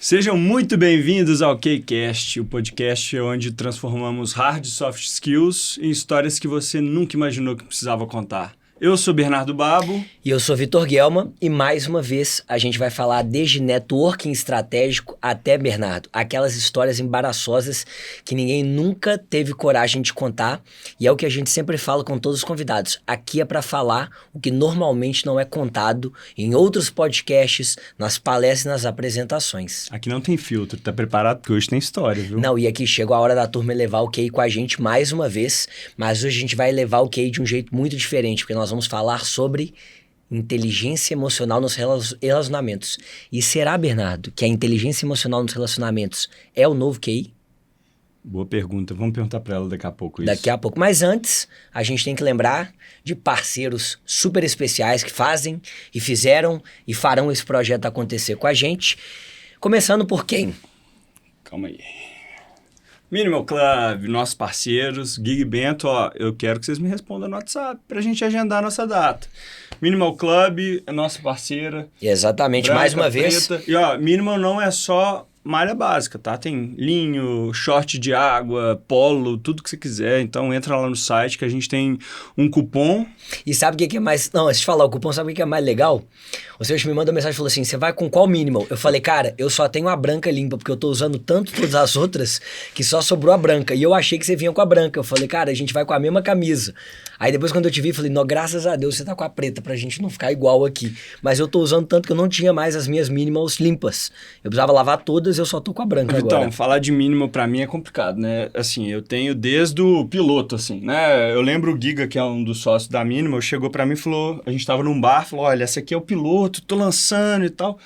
Sejam muito bem-vindos ao KCast, o podcast onde transformamos hard e soft skills em histórias que você nunca imaginou que precisava contar. Eu sou Bernardo Babo. E eu sou Vitor Guelma, e mais uma vez a gente vai falar desde networking estratégico até, Bernardo, aquelas histórias embaraçosas que ninguém nunca teve coragem de contar, e é o que a gente sempre fala com todos os convidados. Aqui é para falar o que normalmente não é contado em outros podcasts, nas palestras e nas apresentações. Aqui não tem filtro, tá preparado? Porque hoje tem história, viu? Não, e aqui chegou a hora da turma levar o QI com a gente mais uma vez, mas hoje a gente vai levar o QI de um jeito muito diferente, porque nós vamos falar sobre inteligência emocional nos relacionamentos. E será, Bernardo, que a inteligência emocional nos relacionamentos é o novo QI? Boa pergunta. Vamos perguntar para ela daqui a pouco isso. Daqui a pouco. Mas antes, a gente tem que lembrar de parceiros super especiais que fazem e fizeram e farão esse projeto acontecer com a gente. Começando por quem? Calma aí. Minimal Club, nossos parceiros, Gig Bento, eu quero que vocês me respondam no WhatsApp pra gente agendar a nossa data. Minimal Club é nossa parceira. Exatamente, branca, mais uma preta. vez. E Minimal não é só malha básica, tá? Tem linho, short de água, polo, tudo que você quiser. Então entra lá no site que a gente tem um cupom. E sabe o que é mais... Não, antes de falar o cupom, sabe o que é mais legal? O senhor me mandou uma mensagem e falou assim, você vai com qual minimal? Eu falei, cara, eu só tenho a branca limpa, porque eu tô usando tanto todas as outras que só sobrou a branca. E eu achei que você vinha com a branca. Eu falei, cara, a gente vai com a mesma camisa. Aí depois quando eu te vi, eu falei, não, graças a Deus você tá com a preta pra gente não ficar igual aqui. Mas eu tô usando tanto que eu não tinha mais as minhas minimals limpas. Eu precisava lavar todas, eu só tô com a branca agora. Então, falar de minimal pra mim é complicado, né? Assim, eu tenho desde o piloto, assim, né? Eu lembro o Giga, que é um dos sócios da Minimal, chegou pra mim e falou, a gente tava num bar, falou, olha, essa aqui é o piloto, tô lançando e tal.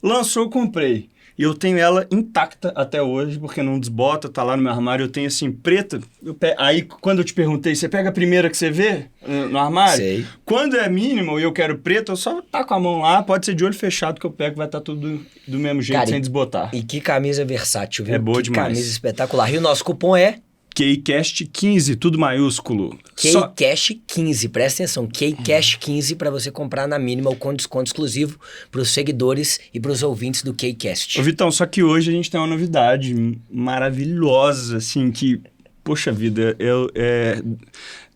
Lançou, eu comprei. E eu tenho ela intacta até hoje, porque não desbota, tá lá no meu armário, eu tenho assim, preta. Aí, quando eu te perguntei, você pega a primeira que você vê no armário? Sei. Quando é minimal e eu quero preto, eu só taco a mão lá, pode ser de olho fechado que eu pego, vai estar tudo do mesmo jeito, Cara, sem desbotar. E que camisa versátil, viu? É boa que demais. Camisa espetacular. E o nosso cupom é... KCast15, tudo maiúsculo. KCast15, presta atenção, KCast15 para você comprar na Minimal com desconto exclusivo para os seguidores e para os ouvintes do KCast. Ô Vitão, só que hoje a gente tem uma novidade maravilhosa, assim, que, poxa vida,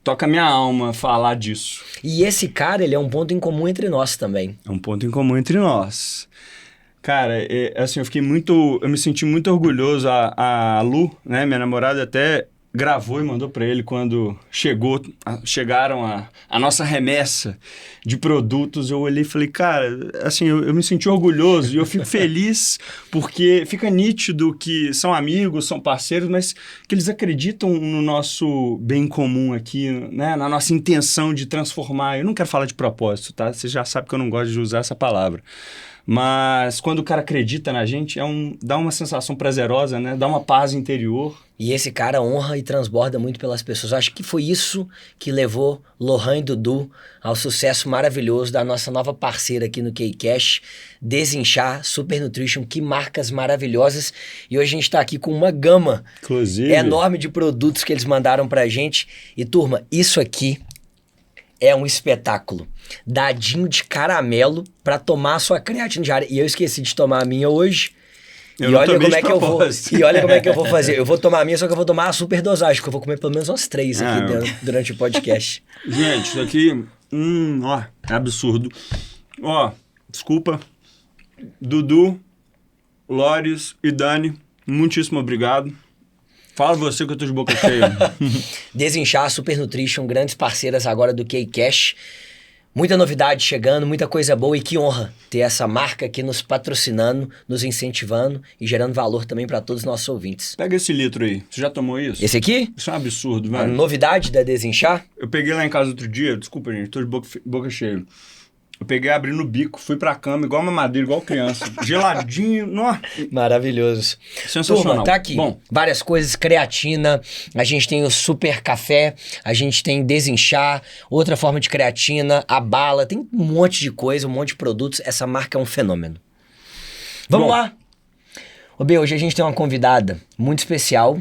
toca minha alma falar disso. E esse cara, ele é um ponto em comum entre nós também. É um ponto em comum entre nós. Cara, assim, eu me senti muito orgulhoso. A Lu, né, minha namorada, até gravou e mandou para ele quando chegaram a nossa remessa de produtos. Eu olhei e falei, cara, assim, eu me senti orgulhoso e eu fico feliz porque fica nítido que são amigos, são parceiros, mas que eles acreditam no nosso bem comum aqui, né, na nossa intenção de transformar. Eu não quero falar de propósito, tá? Você já sabe que eu não gosto de usar essa palavra. Mas quando o cara acredita na gente, dá uma sensação prazerosa, né? Dá uma paz interior. E esse cara honra e transborda muito pelas pessoas. Eu acho que foi isso que levou Lohan e Dudu ao sucesso maravilhoso da nossa nova parceira aqui no KCast, Desinchar, Super Nutrition, que marcas maravilhosas. E hoje a gente está aqui com uma gama enorme de produtos que eles mandaram pra gente. E turma, isso aqui é um espetáculo. Dadinho de caramelo para tomar a sua creatina diária. E eu esqueci de tomar a minha hoje. E olha como é que eu vou. E olha como é que eu vou fazer. Eu vou tomar a minha, só que eu vou tomar a super dosagem, porque eu vou comer pelo menos umas 3 aqui durante o podcast. Gente, isso aqui, é absurdo. Desculpa. Dudu, Lores e Dani, muitíssimo obrigado. Fala você que eu tô de boca cheia. Desinchar, Super Nutrition, grandes parceiras agora do KCast. Muita novidade chegando, muita coisa boa e que honra ter essa marca aqui nos patrocinando, nos incentivando e gerando valor também para todos os nossos ouvintes. Pega esse litro aí. Você já tomou isso? Esse aqui? Isso é um absurdo, A velho. novidade da Desinchar? Eu peguei lá em casa outro dia, desculpa, gente, tô de boca cheia. Eu peguei, abri no bico, fui pra cama, igual uma madeira, igual criança. Geladinho, nossa. Maravilhoso. Sensacional. Turma, tá aqui. Bom, várias coisas, creatina, a gente tem o super café, a gente tem Desinchar, outra forma de creatina, a bala, tem um monte de coisa, um monte de produtos. Essa marca é um fenômeno. Vamos lá. Ô B, hoje a gente tem uma convidada muito especial,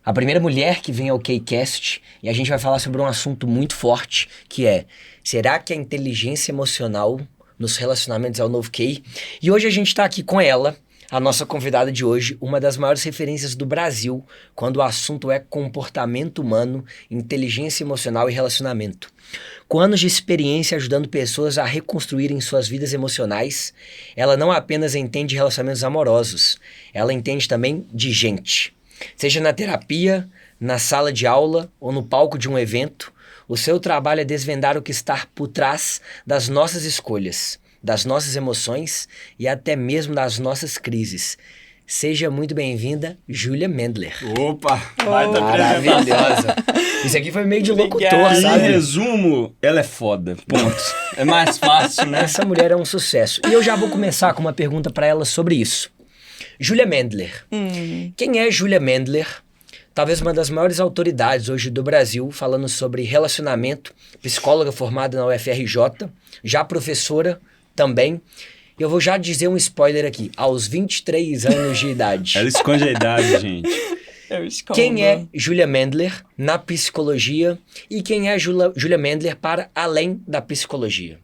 a primeira mulher que vem ao KCast, e a gente vai falar sobre um assunto muito forte, que é: será que a inteligência emocional nos relacionamentos é o novo QI? E hoje a gente tá aqui com ela, a nossa convidada de hoje, uma das maiores referências do Brasil quando o assunto é comportamento humano, inteligência emocional e relacionamento. Com anos de experiência ajudando pessoas a reconstruírem suas vidas emocionais, ela não apenas entende relacionamentos amorosos, ela entende também de gente. Seja na terapia, na sala de aula ou no palco de um evento, o seu trabalho é desvendar o que está por trás das nossas escolhas, das nossas emoções e até mesmo das nossas crises. Seja muito bem-vinda, Júlia Mendler. Opa! Vai da Maravilhosa. Isso aqui foi meio de locutor, Em sabe? resumo, ela é foda. Ponto. É mais fácil, né? Essa mulher é um sucesso. E eu já vou começar com uma pergunta para ela sobre isso. Júlia Mendler. Quem é Júlia Mendler? Talvez uma das maiores autoridades hoje do Brasil, falando sobre relacionamento, psicóloga formada na UFRJ, já professora também. Eu vou já dizer um spoiler aqui, aos 23 anos de idade. Ela esconde a idade, gente. Eu escondo. Quem é Júlia Mendler na psicologia e quem é Júlia Mendler para além da psicologia?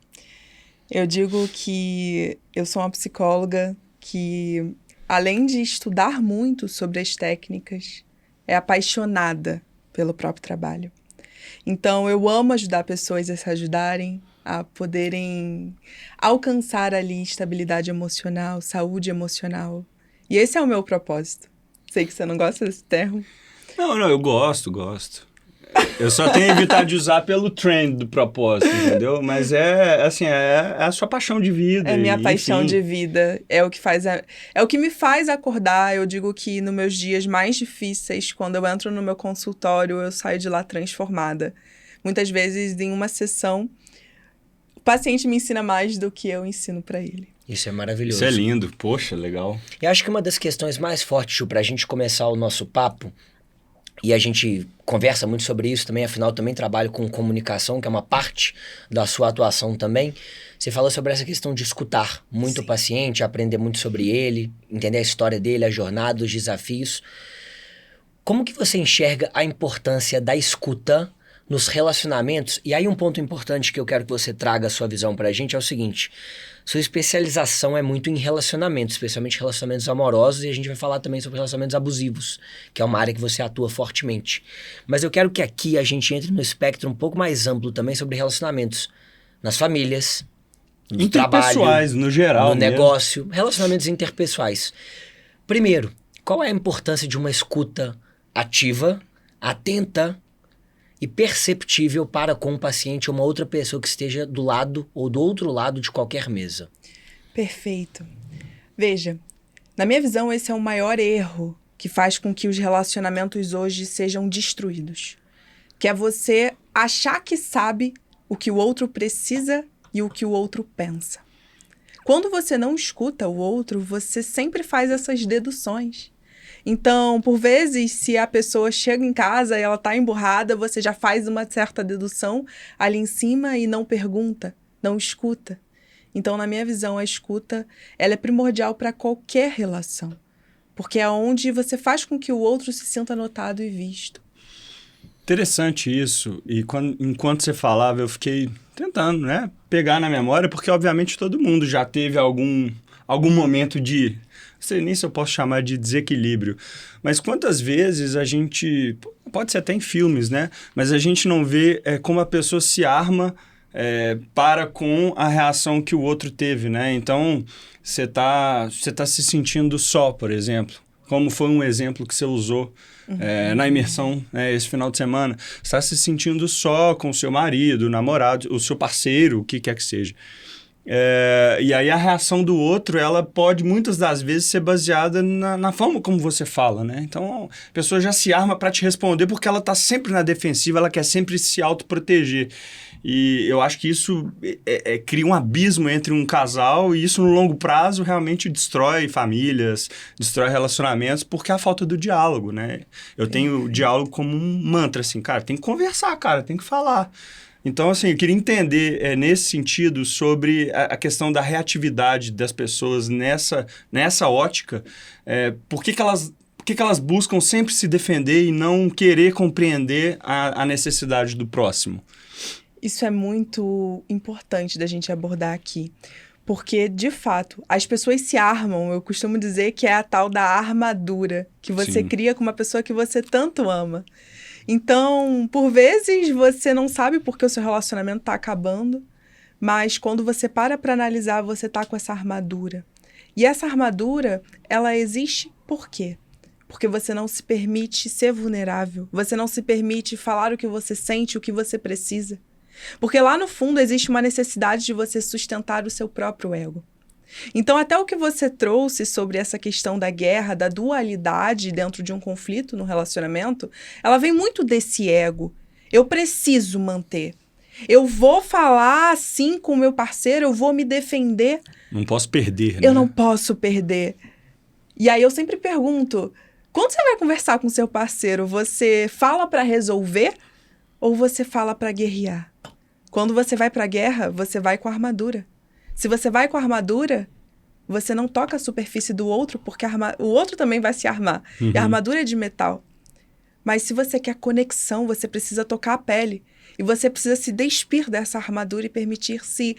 Eu digo que eu sou uma psicóloga que, além de estudar muito sobre as técnicas, é apaixonada pelo próprio trabalho. Então, eu amo ajudar pessoas a se ajudarem, a poderem alcançar ali estabilidade emocional, saúde emocional. E esse é o meu propósito. Sei que você não gosta desse termo. Não, eu gosto. Eu só tenho evitado de usar pelo trend do propósito, entendeu? Mas é a sua paixão de vida. É minha paixão enfim. de vida. É o que me faz acordar. Eu digo que nos meus dias mais difíceis, quando eu entro no meu consultório, eu saio de lá transformada. Muitas vezes, em uma sessão, o paciente me ensina mais do que eu ensino para ele. Isso é maravilhoso. Isso é lindo. Poxa, legal. Eu acho que uma das questões mais fortes, Ju, pra gente começar o nosso papo, e a gente conversa muito sobre isso também, afinal também trabalho com comunicação, que é uma parte da sua atuação também. Você falou sobre essa questão de escutar muito o paciente, aprender muito sobre ele, entender a história dele, a jornada, os desafios. Como que você enxerga a importância da escuta nos relacionamentos? E aí um ponto importante que eu quero que você traga a sua visão pra gente é o seguinte: sua especialização é muito em relacionamentos, especialmente relacionamentos amorosos, e a gente vai falar também sobre relacionamentos abusivos, que é uma área que você atua fortemente. Mas eu quero que aqui a gente entre no espectro um pouco mais amplo também sobre relacionamentos nas famílias, no trabalho, Interpessoais, no geral. no mesmo. negócio, relacionamentos interpessoais. Primeiro, qual é a importância de uma escuta ativa, atenta e perceptível para com o paciente ou uma outra pessoa que esteja do lado ou do outro lado de qualquer mesa? Perfeito. Veja, na minha visão, esse é o maior erro que faz com que os relacionamentos hoje sejam destruídos. Que é você achar que sabe o que o outro precisa e o que o outro pensa. Quando você não escuta o outro, você sempre faz essas deduções. Então, por vezes, se a pessoa chega em casa e ela está emburrada, você já faz uma certa dedução ali em cima e não pergunta, não escuta. Então, na minha visão, a escuta ela é primordial para qualquer relação, porque é onde você faz com que o outro se sinta notado e visto. Interessante isso. E enquanto você falava, eu fiquei tentando, né, pegar na memória, porque obviamente todo mundo já teve algum momento de... Não sei nem se eu posso chamar de desequilíbrio, mas quantas vezes a gente, pode ser até em filmes, né? Mas a gente não vê como a pessoa se arma para com a reação que o outro teve, né? Então, você tá se sentindo só, por exemplo, como foi um exemplo que você usou na imersão esse final de semana. Você está se sentindo só com o seu marido, o namorado, o seu parceiro, o que quer que seja. E aí a reação do outro, ela pode muitas das vezes ser baseada na forma como você fala, né? Então a pessoa já se arma para te responder porque ela tá sempre na defensiva, ela quer sempre se autoproteger. E eu acho que isso cria um abismo entre um casal e isso no longo prazo realmente destrói famílias, destrói relacionamentos porque é a falta do diálogo, né? Eu tenho o diálogo como um mantra, assim, cara, tem que conversar, cara, tem que falar. Então, assim, eu queria entender nesse sentido sobre a questão da reatividade das pessoas nessa ótica. Por que elas buscam sempre se defender e não querer compreender a necessidade do próximo? Isso é muito importante da gente abordar aqui. Porque, de fato, as pessoas se armam. Eu costumo dizer que é a tal da armadura que você Sim. cria com uma pessoa que você tanto ama. Então, por vezes, você não sabe porque o seu relacionamento está acabando, mas quando você para analisar, você tá com essa armadura. E essa armadura, ela existe por quê? Porque você não se permite ser vulnerável. Você não se permite falar o que você sente, o que você precisa. Porque lá no fundo existe uma necessidade de você sustentar o seu próprio ego. Então, até o que você trouxe sobre essa questão da guerra, da dualidade dentro de um conflito no relacionamento, ela vem muito desse ego. Eu preciso manter. Eu vou falar assim com o meu parceiro, eu vou me defender. Não posso perder, né? Eu não posso perder. E aí eu sempre pergunto, quando você vai conversar com seu parceiro, você fala para resolver ou você fala para guerrear? Quando você vai para a guerra, você vai com a armadura. Se você vai com a armadura, você não toca a superfície do outro, porque o outro também vai se armar. E a armadura é de metal. Mas se você quer conexão, você precisa tocar a pele. E você precisa se despir dessa armadura e permitir-se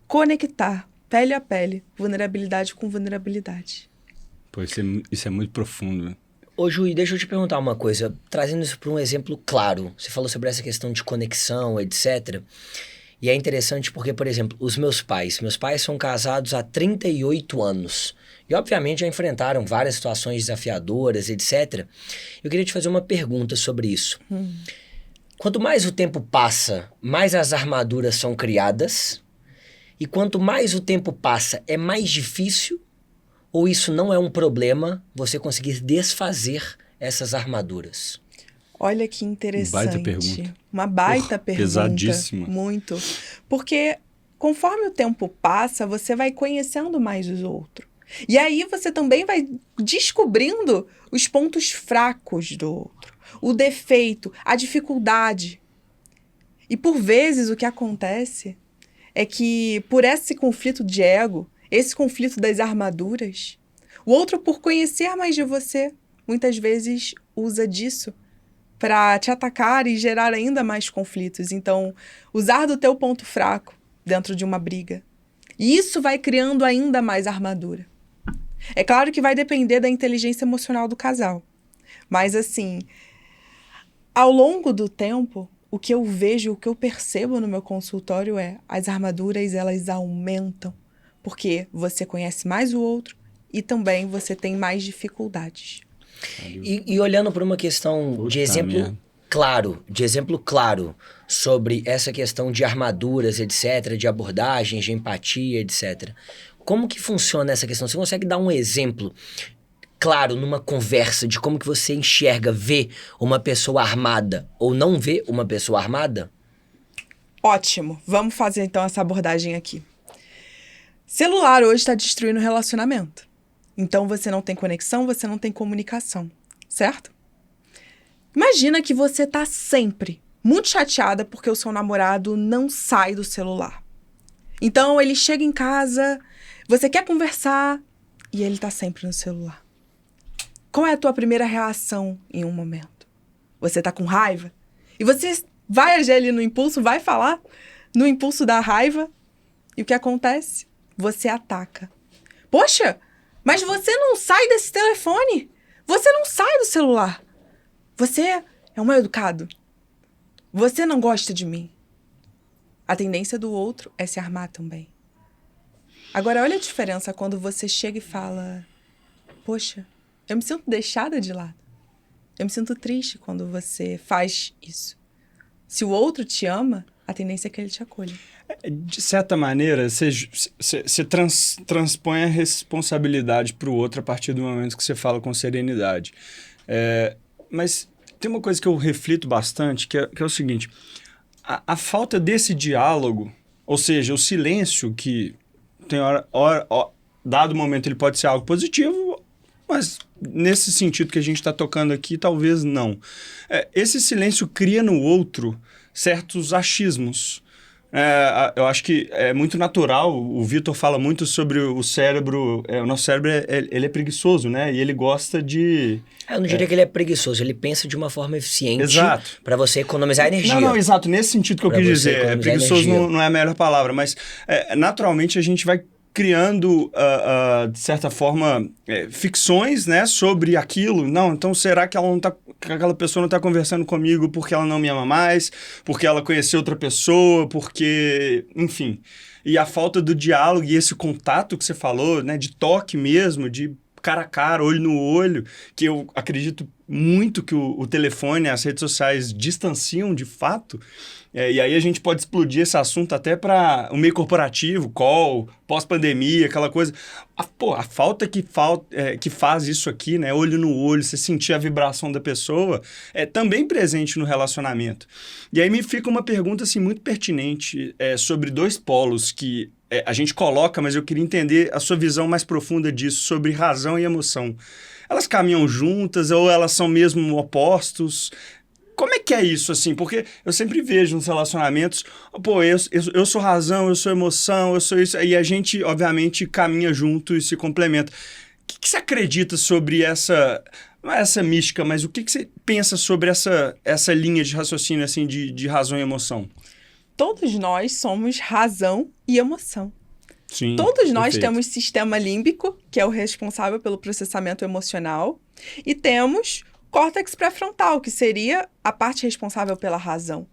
conectar, pele a pele, vulnerabilidade com vulnerabilidade. Pô, isso é muito profundo. Ô, Ju, deixa eu te perguntar uma coisa, trazendo isso para um exemplo claro. Você falou sobre essa questão de conexão, etc. E é interessante porque, por exemplo, os meus pais são casados há 38 anos. E, obviamente, já enfrentaram várias situações desafiadoras, etc. Eu queria te fazer uma pergunta sobre isso. Quanto mais o tempo passa, mais as armaduras são criadas. E quanto mais o tempo passa, é mais difícil? Ou isso não é um problema, você conseguir desfazer essas armaduras? Olha que interessante. Baita pergunta. Uma baita pergunta. Pesadíssima. Muito. Porque conforme o tempo passa, você vai conhecendo mais os outros. E aí você também vai descobrindo os pontos fracos do outro, o defeito, a dificuldade. E por vezes o que acontece é que por esse conflito de ego, esse conflito das armaduras, o outro, por conhecer mais de você, muitas vezes usa disso para te atacar e gerar ainda mais conflitos. Então, usar do teu ponto fraco dentro de uma briga. E isso vai criando ainda mais armadura. É claro que vai depender da inteligência emocional do casal. Mas, assim, ao longo do tempo, o que eu vejo, o que eu percebo no meu consultório é as armaduras, elas aumentam. Porque você conhece mais o outro e também você tem mais dificuldades. E olhando para uma questão de exemplo claro sobre essa questão de armaduras, etc., de abordagens, de empatia, etc. Como que funciona essa questão? Você consegue dar um exemplo claro numa conversa de como que você enxerga, vê uma pessoa armada ou não vê uma pessoa armada? Ótimo. Vamos fazer então essa abordagem aqui. Celular hoje está destruindo o relacionamento. Então, você não tem conexão, você não tem comunicação, certo? Imagina que você tá sempre muito chateada porque o seu namorado não sai do celular. Então, ele chega em casa, você quer conversar e ele tá sempre no celular. Qual é a tua primeira reação em um momento? Você tá com raiva? E você vai agir ali no impulso, vai falar no impulso da raiva. E o que acontece? Você ataca. Poxa, mas você não sai desse telefone. Você não sai do celular. Você é um mal educado. Você não gosta de mim. A tendência do outro é se armar também. Agora, olha a diferença quando você chega e fala: poxa, eu me sinto deixada de lado. Eu me sinto triste quando você faz isso. Se o outro te ama, a tendência é que ele te acolha. De certa maneira, você transpõe a responsabilidade para o outro a partir do momento que você fala com serenidade. Mas tem uma coisa que eu reflito bastante, que é o seguinte: a falta desse diálogo, ou seja, o silêncio, que tem dado momento ele pode ser algo positivo, mas nesse sentido que a gente está tocando aqui, talvez não. Esse silêncio cria no outro certos achismos. Eu acho que é muito natural. O Vitor fala muito sobre o cérebro. O nosso cérebro ele é preguiçoso, né? E ele gosta de... Eu não diria que ele é preguiçoso, ele pensa de uma forma eficiente para você economizar energia. Não, exato. Nesse sentido que eu quis dizer. Preguiçoso não é a melhor palavra, mas naturalmente a gente vai criando, de certa forma, ficções, né, sobre aquilo. Não, então será que que aquela pessoa não está conversando comigo porque ela não me ama mais, porque ela conheceu outra pessoa, porque, enfim. E a falta do diálogo e esse contato que você falou, né, de toque mesmo, de cara a cara, olho no olho, que eu acredito muito que o telefone, as redes sociais distanciam de fato. E aí a gente pode explodir esse assunto até para o meio corporativo, call, pós-pandemia, aquela coisa. A falta que faz isso aqui, né? Olho no olho, você sentir a vibração da pessoa, é também presente no relacionamento. E aí me fica uma pergunta assim, muito pertinente sobre dois polos que a gente coloca, mas eu queria entender a sua visão mais profunda disso, sobre razão e emoção. Elas caminham juntas ou elas são mesmo opostos? Como é que é isso, assim? Porque eu sempre vejo nos relacionamentos, pô, eu sou razão, eu sou emoção, eu sou isso, e a gente, obviamente, caminha junto e se complementa. O que você acredita sobre essa, não é essa mística, mas o que você pensa sobre essa linha de raciocínio, assim, de razão e emoção? Todos nós somos razão e emoção. Sim, Todos nós perfeito. temos sistema límbico, que é o responsável pelo processamento emocional, e temos córtex pré-frontal, que seria a parte responsável pela razão.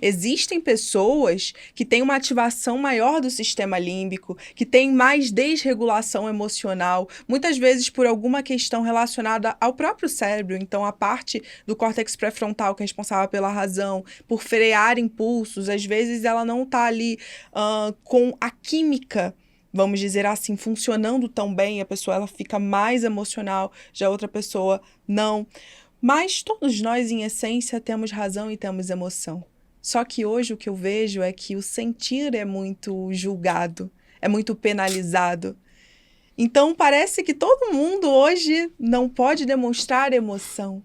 Existem pessoas que têm uma ativação maior do sistema límbico, que têm mais desregulação emocional, muitas vezes por alguma questão relacionada ao próprio cérebro. Então, a parte do córtex pré-frontal, que é responsável pela razão, por frear impulsos, às vezes ela não está ali com a química, vamos dizer assim, funcionando tão bem, a pessoa ela fica mais emocional, já outra pessoa não. Mas todos nós, em essência, temos razão e temos emoção. Só que hoje o que eu vejo é que o sentir é muito julgado, é muito penalizado. Então parece que todo mundo hoje não pode demonstrar emoção.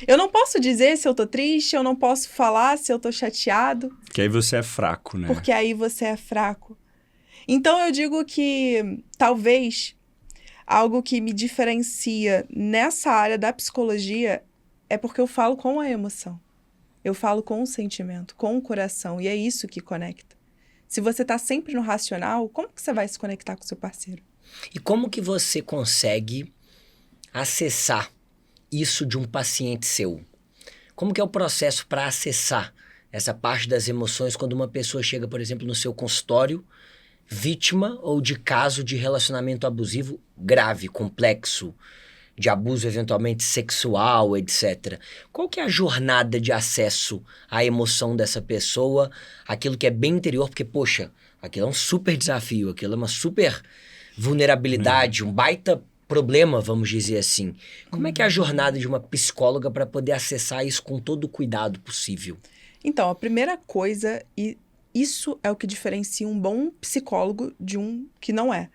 Eu não posso dizer se eu tô triste, eu não posso falar se eu tô chateado. Que aí você é fraco, né? Porque aí você é fraco. Então eu digo que talvez algo que me diferencia nessa área da psicologia é porque eu falo com a emoção. Eu falo com o sentimento, com o coração. E é isso que conecta. Se você tá sempre no racional, como que você vai se conectar com o seu parceiro? E como que você consegue acessar isso de um paciente seu? Como que é o processo para acessar essa parte das emoções quando uma pessoa chega, por exemplo, no seu consultório, vítima ou de caso de relacionamento abusivo grave, complexo, de abuso eventualmente sexual, etc. Qual que é a jornada de acesso à emoção dessa pessoa, aquilo que é bem interior, porque, poxa, aquilo é um super desafio, aquilo é uma super vulnerabilidade, um baita problema, vamos dizer assim. Como é que é a jornada de uma psicóloga para poder acessar isso com todo o cuidado possível? Então, a primeira coisa, e isso é o que diferencia um bom psicólogo de um que não é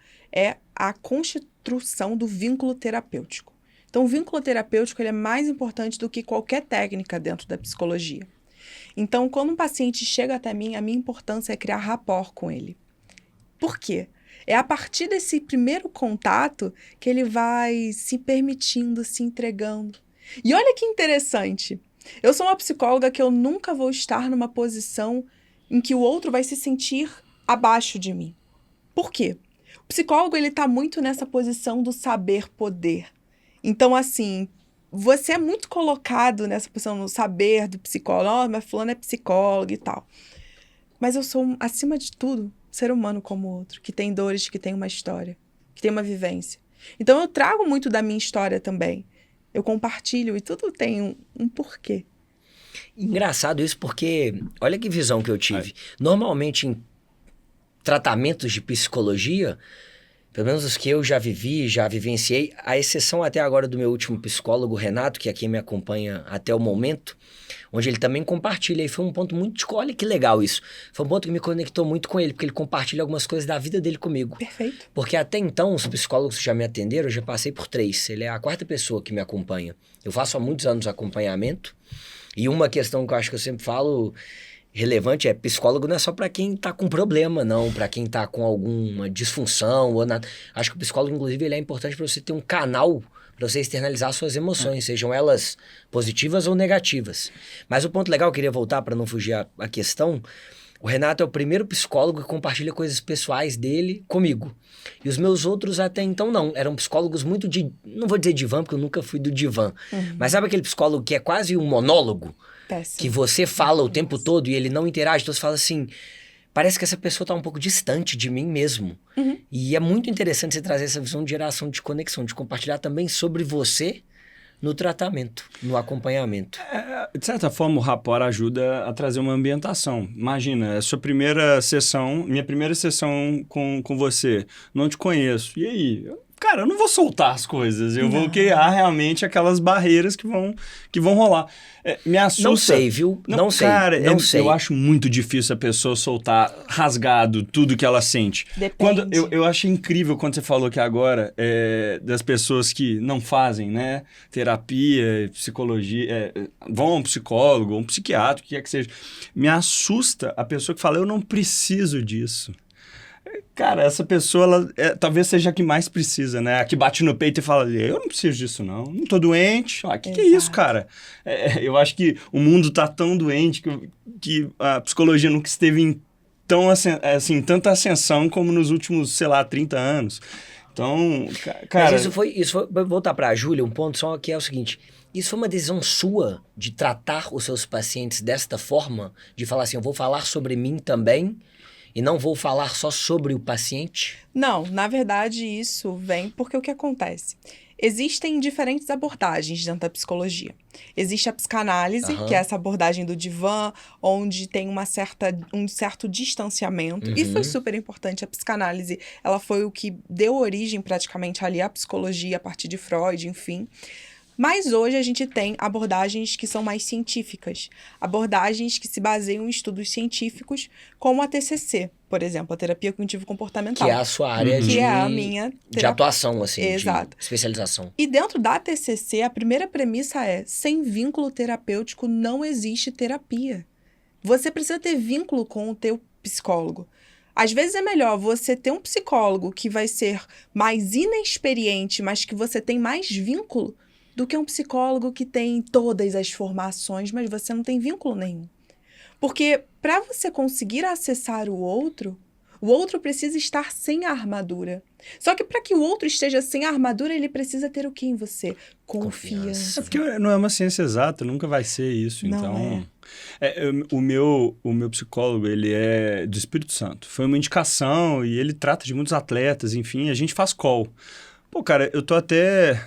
a constituição do vínculo terapêutico. Então, o vínculo terapêutico ele é mais importante do que qualquer técnica dentro da psicologia. Então, quando um paciente chega até mim, a minha importância é criar rapport com ele. Por quê? É a partir desse primeiro contato que ele vai se permitindo, se entregando. E olha que interessante. Eu sou uma psicóloga que eu nunca vou estar numa posição em que o outro vai se sentir abaixo de mim. Por quê? O psicólogo ele está muito nessa posição do saber poder. Então, assim, você é muito colocado nessa posição do saber do psicólogo. Mas fulano é psicólogo e tal. Mas eu sou, acima de tudo, ser humano como o outro, que tem dores, que tem uma história, que tem uma vivência. Então, eu trago muito da minha história também. Eu compartilho e tudo tem um porquê. Engraçado isso porque, olha que visão que eu tive. Normalmente em tratamentos de psicologia, pelo menos os que eu já vivi, já vivenciei, a exceção até agora do meu último psicólogo, Renato, que é quem me acompanha até o momento, onde ele também compartilha, e foi um ponto muito... Olha que legal isso. Foi um ponto que me conectou muito com ele, porque ele compartilha algumas coisas da vida dele comigo. Perfeito. Porque até então, os psicólogos que já me atenderam, eu já passei por 3. Ele é a 4ª pessoa que me acompanha. Eu faço há muitos anos acompanhamento, e uma questão que eu acho que eu sempre falo... relevante é psicólogo não é só para quem tá com problema, não, para quem tá com alguma disfunção ou nada. Acho que o psicólogo, inclusive, ele é importante para você ter um canal para você externalizar suas emoções, sejam elas positivas ou negativas. Mas o ponto legal, eu queria voltar para não fugir a questão, O Renato é o primeiro psicólogo que compartilha coisas pessoais dele comigo. E os meus outros até então não. Eram psicólogos muito de... Não vou dizer divã, porque eu nunca fui do divã. Mas sabe aquele psicólogo que é quase um monólogo? Péssimo. Que você fala o tempo todo e ele não interage. Então você fala assim... Parece que essa pessoa tá um pouco distante de mim mesmo. E é muito interessante você trazer essa visão de geração de conexão. De compartilhar também sobre você... no tratamento, no acompanhamento. De certa forma, o rapport ajuda a trazer uma ambientação. Imagina, é a sua primeira sessão, minha primeira sessão com você. Não te conheço. E aí? Cara, eu não vou soltar as coisas. Eu vou criar realmente aquelas barreiras que vão rolar. Me assusta. Não sei, viu? Não sei. Cara, não sei. Eu acho muito difícil a pessoa soltar rasgado tudo que ela sente. Depende. Eu achei incrível quando você falou que agora das pessoas que não fazem, né? Terapia, psicologia, vão a um psicólogo, um psiquiatra, o que quer que seja. Me assusta a pessoa que fala, eu não preciso disso. Cara, essa pessoa, ela talvez seja a que mais precisa, né? A que bate no peito e fala, eu não preciso disso não tô doente. Que é isso, cara? Eu acho que o mundo tá tão doente que a psicologia nunca esteve em tanta ascensão como nos últimos, sei lá, 30 anos. Então, cara... Mas isso foi, vou voltar pra Júlia, um ponto só que é o seguinte, isso foi uma decisão sua de tratar os seus pacientes desta forma? De falar assim, eu vou falar sobre mim também... E não vou falar só sobre o paciente? Não, na verdade isso vem porque o que acontece? Existem diferentes abordagens dentro da psicologia. Existe a psicanálise, que é essa abordagem do divã, onde tem um certo distanciamento. E foi super importante. A psicanálise, ela foi o que deu origem praticamente ali à psicologia, a partir de Freud, enfim. Mas hoje a gente tem abordagens que são mais científicas, abordagens que se baseiam em estudos científicos, como a TCC, por exemplo, a terapia cognitivo-comportamental. Que é a sua área que é a minha de atuação, assim, Exato. de especialização. E dentro da TCC, a primeira premissa é, sem vínculo terapêutico não existe terapia. Você precisa ter vínculo com o teu psicólogo. Às vezes é melhor você ter um psicólogo que vai ser mais inexperiente, mas que você tem mais vínculo, do que um psicólogo que tem todas as formações, mas você não tem vínculo nenhum. Porque para você conseguir acessar o outro precisa estar sem a armadura. Só que para que o outro esteja sem a armadura, ele precisa ter o que em você? Confiança. Porque não é uma ciência exata, nunca vai ser isso. Não então, o meu psicólogo, ele é do Espírito Santo. Foi uma indicação e ele trata de muitos atletas, enfim, a gente faz call. Pô, cara, eu tô até...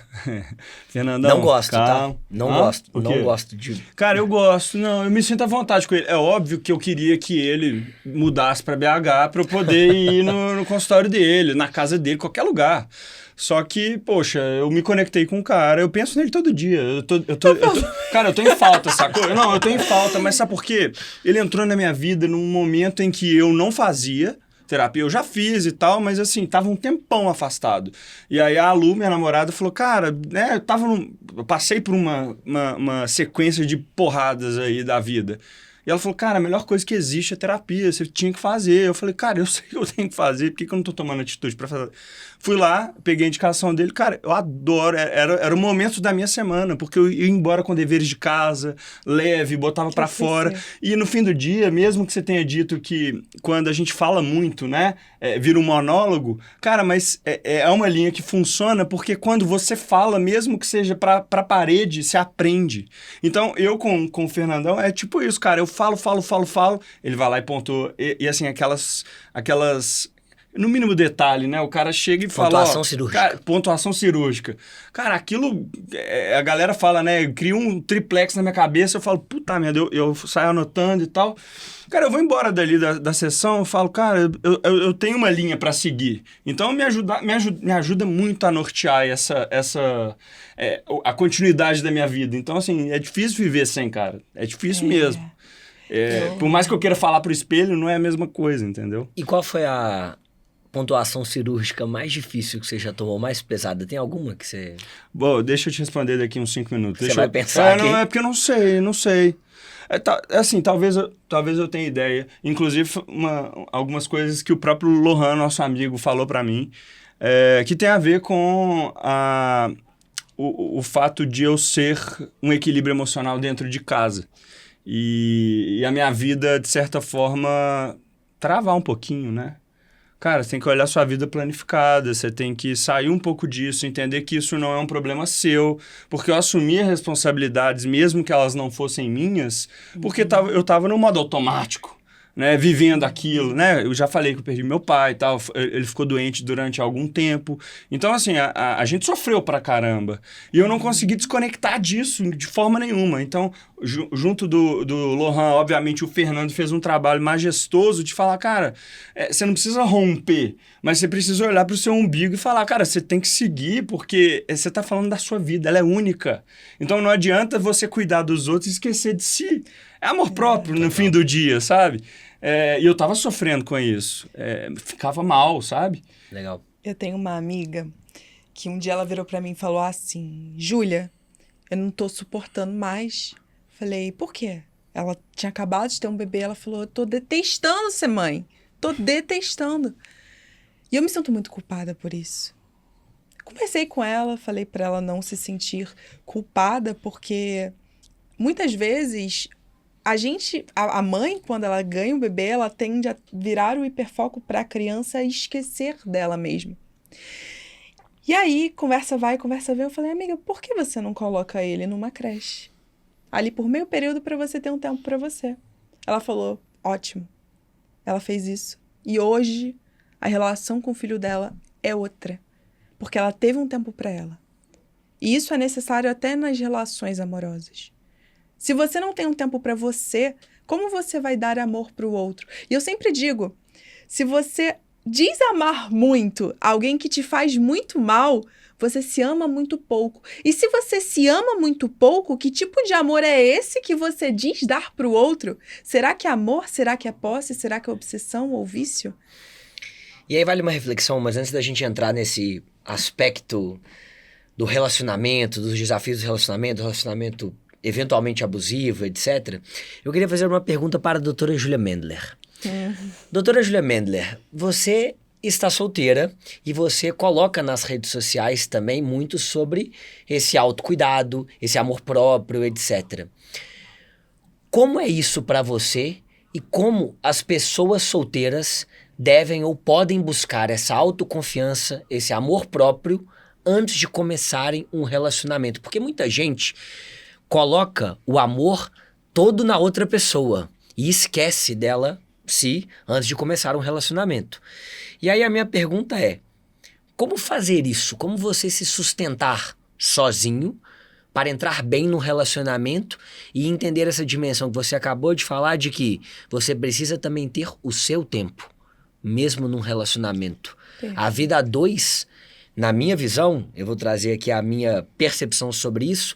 Fernandão, não gosto, calma. Tá? Não gosto. Não gosto de... Cara, eu gosto. Não, eu me sinto à vontade com ele. É óbvio que eu queria que ele mudasse pra BH pra eu poder ir no consultório dele, na casa dele, qualquer lugar. Só que, poxa, eu me conectei com o cara, eu penso nele todo dia. Cara, eu tô em falta, sacou? Não, eu tô em falta, mas sabe por quê? Ele entrou na minha vida num momento em que eu não fazia terapia, eu já fiz e tal, mas assim, tava um tempão afastado. E aí a Lu, minha namorada, falou, cara, né, eu passei por uma sequência de porradas aí da vida. E ela falou, cara, a melhor coisa que existe é terapia, você tinha que fazer. Eu falei, cara, eu sei que eu tenho que fazer, por que eu não tô tomando atitude pra fazer? Fui lá, peguei a indicação dele, cara, eu adoro, era o momento da minha semana, porque eu ia embora com deveres de casa, leve, botava pra fora. E no fim do dia, mesmo que você tenha dito que quando a gente fala muito, né, vira um monólogo, cara, mas é uma linha que funciona, porque quando você fala, mesmo que seja pra parede, você aprende. Então, eu com o Fernandão, é tipo isso, cara, eu falo, ele vai lá e pontua, e assim, aquelas no mínimo detalhe, né? O cara chega e fala... Pontuação cirúrgica. Cara, pontuação cirúrgica. Cara, aquilo... a galera fala, né? Cria um triplex na minha cabeça. Eu falo, puta merda, eu saio anotando e tal. Cara, eu vou embora dali da sessão. Eu falo, cara, eu tenho uma linha pra seguir. Então, me ajuda muito a nortear a continuidade da minha vida. Então, assim, é difícil viver sem, cara. É difícil mesmo. Por mais que eu queira falar pro espelho, não é a mesma coisa, entendeu? E qual foi a pontuação cirúrgica mais difícil que você já tomou, mais pesada? Tem alguma que você... Bom, deixa eu te responder daqui uns 5 minutos. Você vai pensar aqui? Não, é porque eu não sei. Assim, talvez eu tenha ideia. Inclusive, algumas coisas que o próprio Lohan, nosso amigo, falou pra mim, que tem a ver com o fato de eu ser um equilíbrio emocional dentro de casa. E a minha vida, de certa forma, travar um pouquinho, né? Cara, você tem que olhar sua vida planificada, você tem que sair um pouco disso, entender que isso não é um problema seu, porque eu assumi as responsabilidades, mesmo que elas não fossem minhas, porque eu tava no modo automático, né, vivendo aquilo, né? Eu já falei que eu perdi meu pai e tal, ele ficou doente durante algum tempo. Então, assim, a gente sofreu pra caramba. E eu não consegui desconectar disso de forma nenhuma. Então, junto do Lohan, obviamente, o Fernando fez um trabalho majestoso de falar, cara, você não precisa romper, mas você precisa olhar pro seu umbigo e falar, cara, você tem que seguir, porque você tá falando da sua vida, ela é única. Então, não adianta você cuidar dos outros e esquecer de si. É amor próprio no fim do dia, sabe? E eu tava sofrendo com isso. Ficava mal, sabe? Legal. Eu tenho uma amiga que um dia ela virou pra mim e falou assim, Júlia, eu não tô suportando mais. Falei, por quê? Ela tinha acabado de ter um bebê, ela falou, eu tô detestando ser mãe. Tô detestando. E eu me sinto muito culpada por isso. Conversei com ela, falei pra ela não se sentir culpada, porque muitas vezes a mãe, quando ela ganha o bebê, ela tende a virar o hiperfoco para a criança e esquecer dela mesma. E aí, conversa vai, conversa vem, eu falei, amiga, por que você não coloca ele numa creche? Ali por meio período para você ter um tempo para você. Ela falou, ótimo. Ela fez isso. E hoje, a relação com o filho dela é outra. Porque ela teve um tempo para ela. E isso é necessário até nas relações amorosas. Se você não tem um tempo para você, como você vai dar amor para o outro? E eu sempre digo, se você diz amar muito alguém que te faz muito mal, você se ama muito pouco. E se você se ama muito pouco, que tipo de amor é esse que você diz dar para o outro? Será que é amor? Será que é posse? Será que é obsessão ou vício? E aí vale uma reflexão, mas antes da gente entrar nesse aspecto do relacionamento, dos desafios do relacionamento eventualmente abusivo, etc., eu queria fazer uma pergunta para a doutora Júlia Mendler. Doutora Júlia Mendler, você está solteira e você coloca nas redes sociais também muito sobre esse autocuidado, esse amor próprio, etc. Como é isso para você e como as pessoas solteiras devem ou podem buscar essa autoconfiança, esse amor próprio antes de começarem um relacionamento? Porque muita gente coloca o amor todo na outra pessoa e esquece dela antes de começar um relacionamento. E aí a minha pergunta é, como fazer isso? Como você se sustentar sozinho para entrar bem no relacionamento e entender essa dimensão que você acabou de falar de que você precisa também ter o seu tempo, mesmo num relacionamento. A vida a dois, na minha visão, eu vou trazer aqui a minha percepção sobre isso,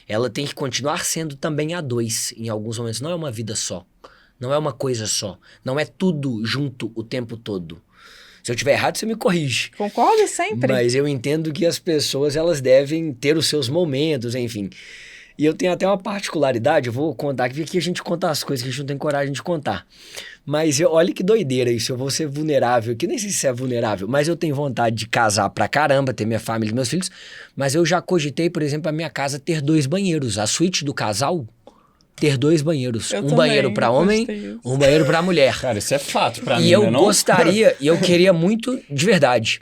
ela tem que continuar sendo também a dois em alguns momentos. Não é uma vida só. Não é uma coisa só. Não é tudo junto o tempo todo. Se eu estiver errado, você me corrige. Concordo sempre. Mas eu entendo que as pessoas, elas devem ter os seus momentos, enfim. E eu tenho até uma particularidade, eu vou contar, que aqui a gente conta as coisas que a gente não tem coragem de contar. Mas olha que doideira isso, eu vou ser vulnerável, que nem sei se é vulnerável, mas eu tenho vontade de casar pra caramba, ter minha família e meus filhos, mas eu já cogitei, por exemplo, a minha casa ter 2 banheiros, a suíte do casal ter 2 banheiros, banheiro pra homem, um banheiro pra mulher. Cara, isso é fato pra mim, E eu né, não? gostaria, e eu queria muito, de verdade.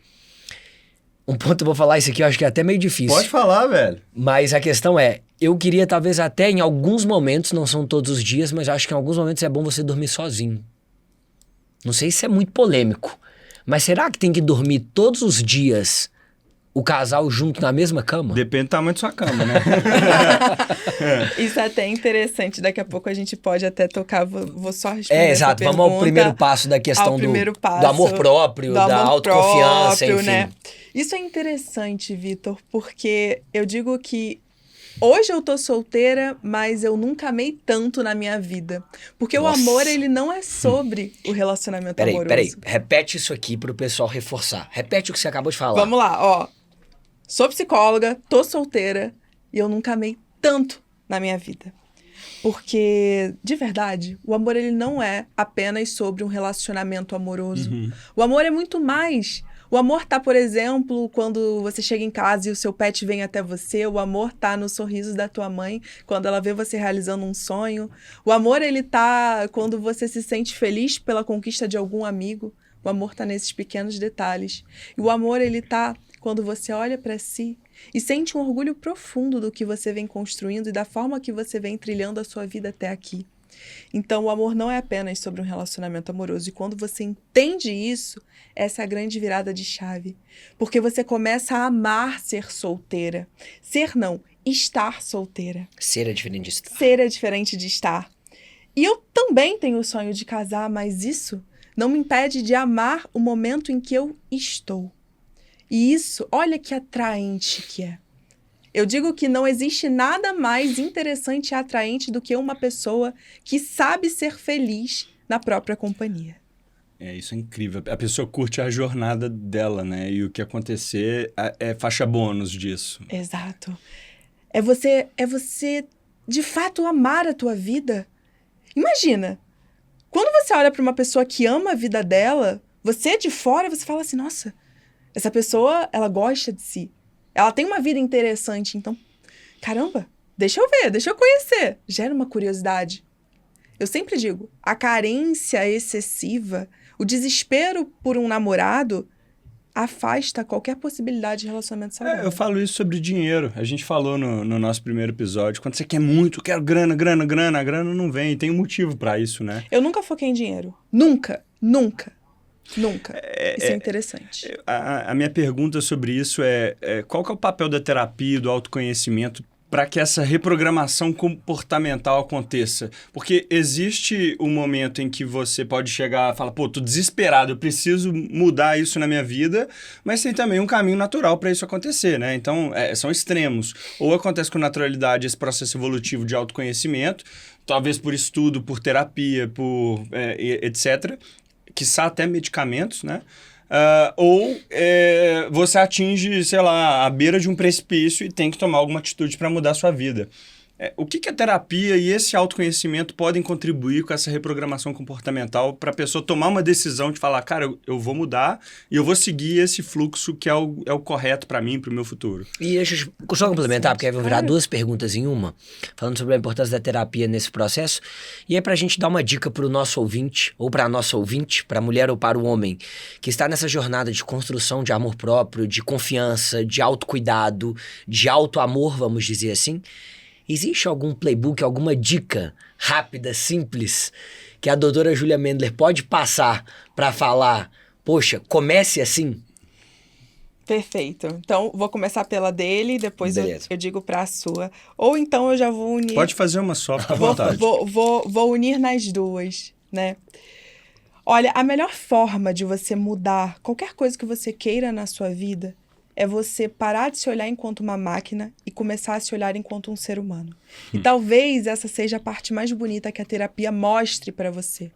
Um ponto, eu vou falar isso aqui, eu acho que é até meio difícil. Pode falar, velho. Mas a questão é, eu queria talvez até em alguns momentos, não são todos os dias, mas acho que em alguns momentos é bom você dormir sozinho. Não sei se é muito polêmico, mas será que tem que dormir todos os dias o casal junto na mesma cama? Depende do tamanho da sua cama, né? Isso é até interessante. Daqui a pouco a gente pode até tocar, vou só responder exato. Vamos ao primeiro passo da questão do amor próprio, da autoconfiança, enfim. Né? Isso é interessante, Vitor, porque eu digo que hoje eu tô solteira, mas eu nunca amei tanto na minha vida. Porque o amor, ele não é sobre o relacionamento amoroso. Peraí. Repete isso aqui pro pessoal reforçar. Repete o que você acabou de falar. Vamos lá, ó. Sou psicóloga, tô solteira e eu nunca amei tanto na minha vida. Porque, de verdade, o amor, ele não é apenas sobre um relacionamento amoroso. O amor é muito mais. O amor tá, por exemplo, quando você chega em casa e o seu pet vem até você. O amor tá no sorriso da tua mãe, quando ela vê você realizando um sonho. O amor, ele tá quando você se sente feliz pela conquista de algum amigo. O amor tá nesses pequenos detalhes. E o amor, ele tá quando você olha para si e sente um orgulho profundo do que você vem construindo e da forma que você vem trilhando a sua vida até aqui. Então, o amor não é apenas sobre um relacionamento amoroso. E quando você entende isso, essa é a grande virada de chave. Porque você começa a amar ser solteira. Ser não, estar solteira. Ser é diferente de estar. Ser é diferente de estar. E eu também tenho o sonho de casar, mas isso não me impede de amar o momento em que eu estou. E isso, olha que atraente que é. Eu digo que não existe nada mais interessante e atraente do que uma pessoa que sabe ser feliz na própria companhia. Isso é incrível. A pessoa curte a jornada dela, né? E o que acontecer é faixa bônus disso. Exato. É você, de fato, amar a tua vida. Imagina, quando você olha para uma pessoa que ama a vida dela, você de fora, você fala assim, nossa, essa pessoa, ela gosta de si. Ela tem uma vida interessante, então, caramba, deixa eu ver, deixa eu conhecer. Gera uma curiosidade. Eu sempre digo, a carência excessiva, o desespero por um namorado, afasta qualquer possibilidade de relacionamento saudável. Eu falo isso sobre dinheiro. A gente falou no nosso primeiro episódio. Quando você quer muito, quero grana, a grana não vem. Tem um motivo pra isso, né? Eu nunca foquei em dinheiro. Nunca. Isso é interessante. A minha pergunta sobre isso qual que é o papel da terapia e do autoconhecimento para que essa reprogramação comportamental aconteça? Porque existe um momento em que você pode chegar e falar, pô, tô desesperado, eu preciso mudar isso na minha vida, mas tem também um caminho natural para isso acontecer, né? Então, são extremos. Ou acontece com naturalidade esse processo evolutivo de autoconhecimento, talvez por estudo, por terapia, por etc., quiçá até medicamentos, né? Ou você atinge, sei lá, a beira de um precipício e tem que tomar alguma atitude para mudar a sua vida. O que a terapia e esse autoconhecimento podem contribuir com essa reprogramação comportamental para a pessoa tomar uma decisão de falar, cara, eu vou mudar e eu vou seguir esse fluxo que é o correto para mim, para o meu futuro? E deixa eu só complementar, porque aí vão virar duas perguntas em uma, falando sobre a importância da terapia nesse processo, e é para a gente dar uma dica para o nosso ouvinte, ou para a nossa ouvinte, para a mulher ou para o homem, que está nessa jornada de construção de amor próprio, de confiança, de autocuidado, de autoamor, vamos dizer assim. Existe algum playbook, alguma dica rápida, simples, que a doutora Júlia Mendler pode passar para falar, poxa, comece assim? Perfeito. Então, vou começar pela dele, depois eu digo para a sua. Ou então eu já vou unir... Pode fazer uma só, fica à vontade. Vou unir nas duas, né? Olha, a melhor forma de você mudar qualquer coisa que você queira na sua vida é você parar de se olhar enquanto uma máquina e começar a se olhar enquanto um ser humano. E talvez essa seja a parte mais bonita que a terapia mostre para você.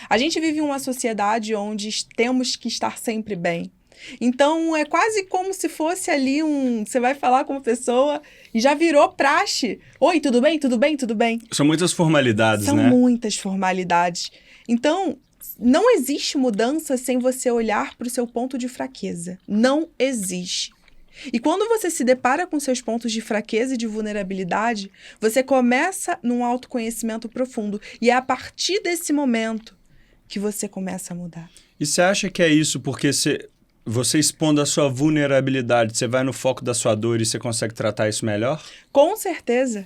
A gente vive em uma sociedade onde temos que estar sempre bem. Então, é quase como se fosse ali você vai falar com uma pessoa e já virou praxe. Oi, tudo bem? Tudo bem? Tudo bem? São muitas formalidades, né? São muitas formalidades. Então, não existe mudança sem você olhar para o seu ponto de fraqueza. Não existe. E quando você se depara com seus pontos de fraqueza e de vulnerabilidade, você começa num autoconhecimento profundo. E é a partir desse momento que você começa a mudar. E você acha que é isso porque você expondo a sua vulnerabilidade, você vai no foco da sua dor e você consegue tratar isso melhor? Com certeza.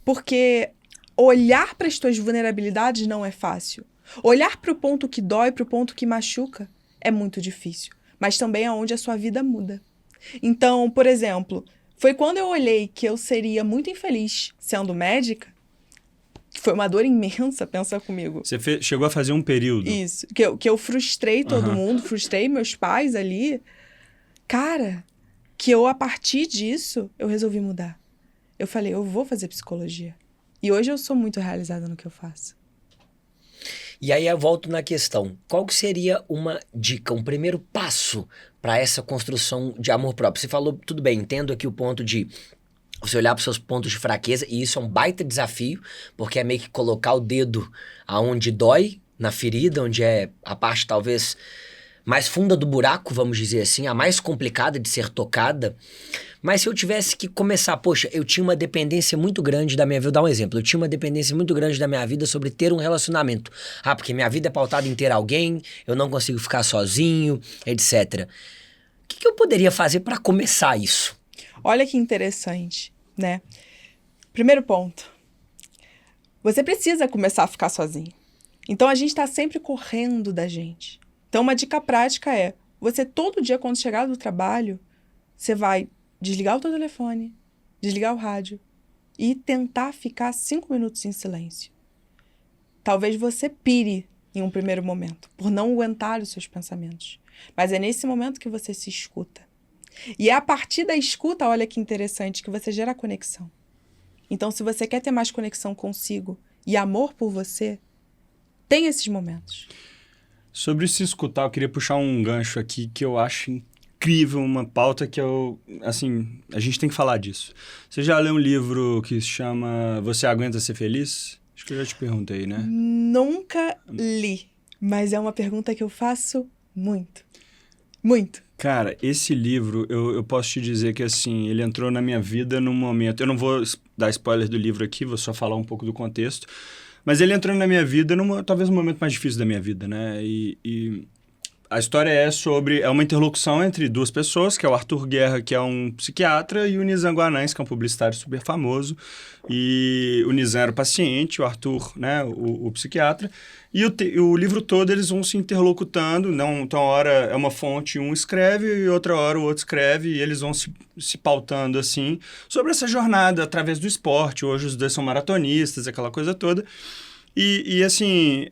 Porque olhar para as tuas vulnerabilidades não é fácil. Olhar para o ponto que dói, para o ponto que machuca, é muito difícil. Mas também é onde a sua vida muda. Então, por exemplo, foi quando eu olhei que eu seria muito infeliz sendo médica, que foi uma dor imensa, pensa comigo. Você chegou a fazer um período. Isso, que eu frustrei todo mundo, frustrei meus pais ali. Cara, que a partir disso, eu resolvi mudar. Eu falei, eu vou fazer psicologia. E hoje eu sou muito realizada no que eu faço. E aí eu volto na questão, qual que seria uma dica, um primeiro passo para essa construção de amor próprio? Você falou, tudo bem, entendo aqui o ponto de você olhar para os seus pontos de fraqueza, e isso é um baita desafio, porque é meio que colocar o dedo aonde dói, na ferida, onde é a parte talvez mais funda do buraco, vamos dizer assim, a mais complicada de ser tocada. Mas se eu tivesse que começar, poxa, eu tinha uma dependência muito grande da minha vida. Vou dar um exemplo. Eu tinha uma dependência muito grande da minha vida sobre ter um relacionamento. Ah, porque minha vida é pautada em ter alguém, eu não consigo ficar sozinho, etc. O que eu poderia fazer para começar isso? Olha que interessante, né? Primeiro ponto. Você precisa começar a ficar sozinho. Então, a gente está sempre correndo da gente. Então, uma dica prática é, você todo dia, quando chegar do trabalho, você vai desligar o teu telefone, desligar o rádio e tentar ficar 5 minutos em silêncio. Talvez você pire em um primeiro momento, por não aguentar os seus pensamentos. Mas é nesse momento que você se escuta. E é a partir da escuta, olha que interessante, que você gera conexão. Então, se você quer ter mais conexão consigo e amor por você, tem esses momentos. Sobre se escutar, eu queria puxar um gancho aqui que eu acho incrível, uma pauta que a gente tem que falar disso. Você já leu um livro que se chama Você Aguenta Ser Feliz? Acho que eu já te perguntei, né? Nunca li, mas é uma pergunta que eu faço muito. Muito. Cara, esse livro, eu posso te dizer que, assim, ele entrou na minha vida num momento... Eu não vou dar spoiler do livro aqui, vou só falar um pouco do contexto. Mas ele entrou na minha vida, talvez no momento mais difícil da minha vida, né? E a história é uma interlocução entre duas pessoas, que é o Arthur Guerra, que é um psiquiatra, e o Nizam Guanais, que é um publicitário super famoso. E o Nizam era o paciente, o Arthur, né, o psiquiatra. E o livro todo eles vão se interlocutando, então uma hora é uma fonte, um escreve, e outra hora o outro escreve, e eles vão se pautando assim, sobre essa jornada através do esporte. Hoje os dois são maratonistas, aquela coisa toda. E assim,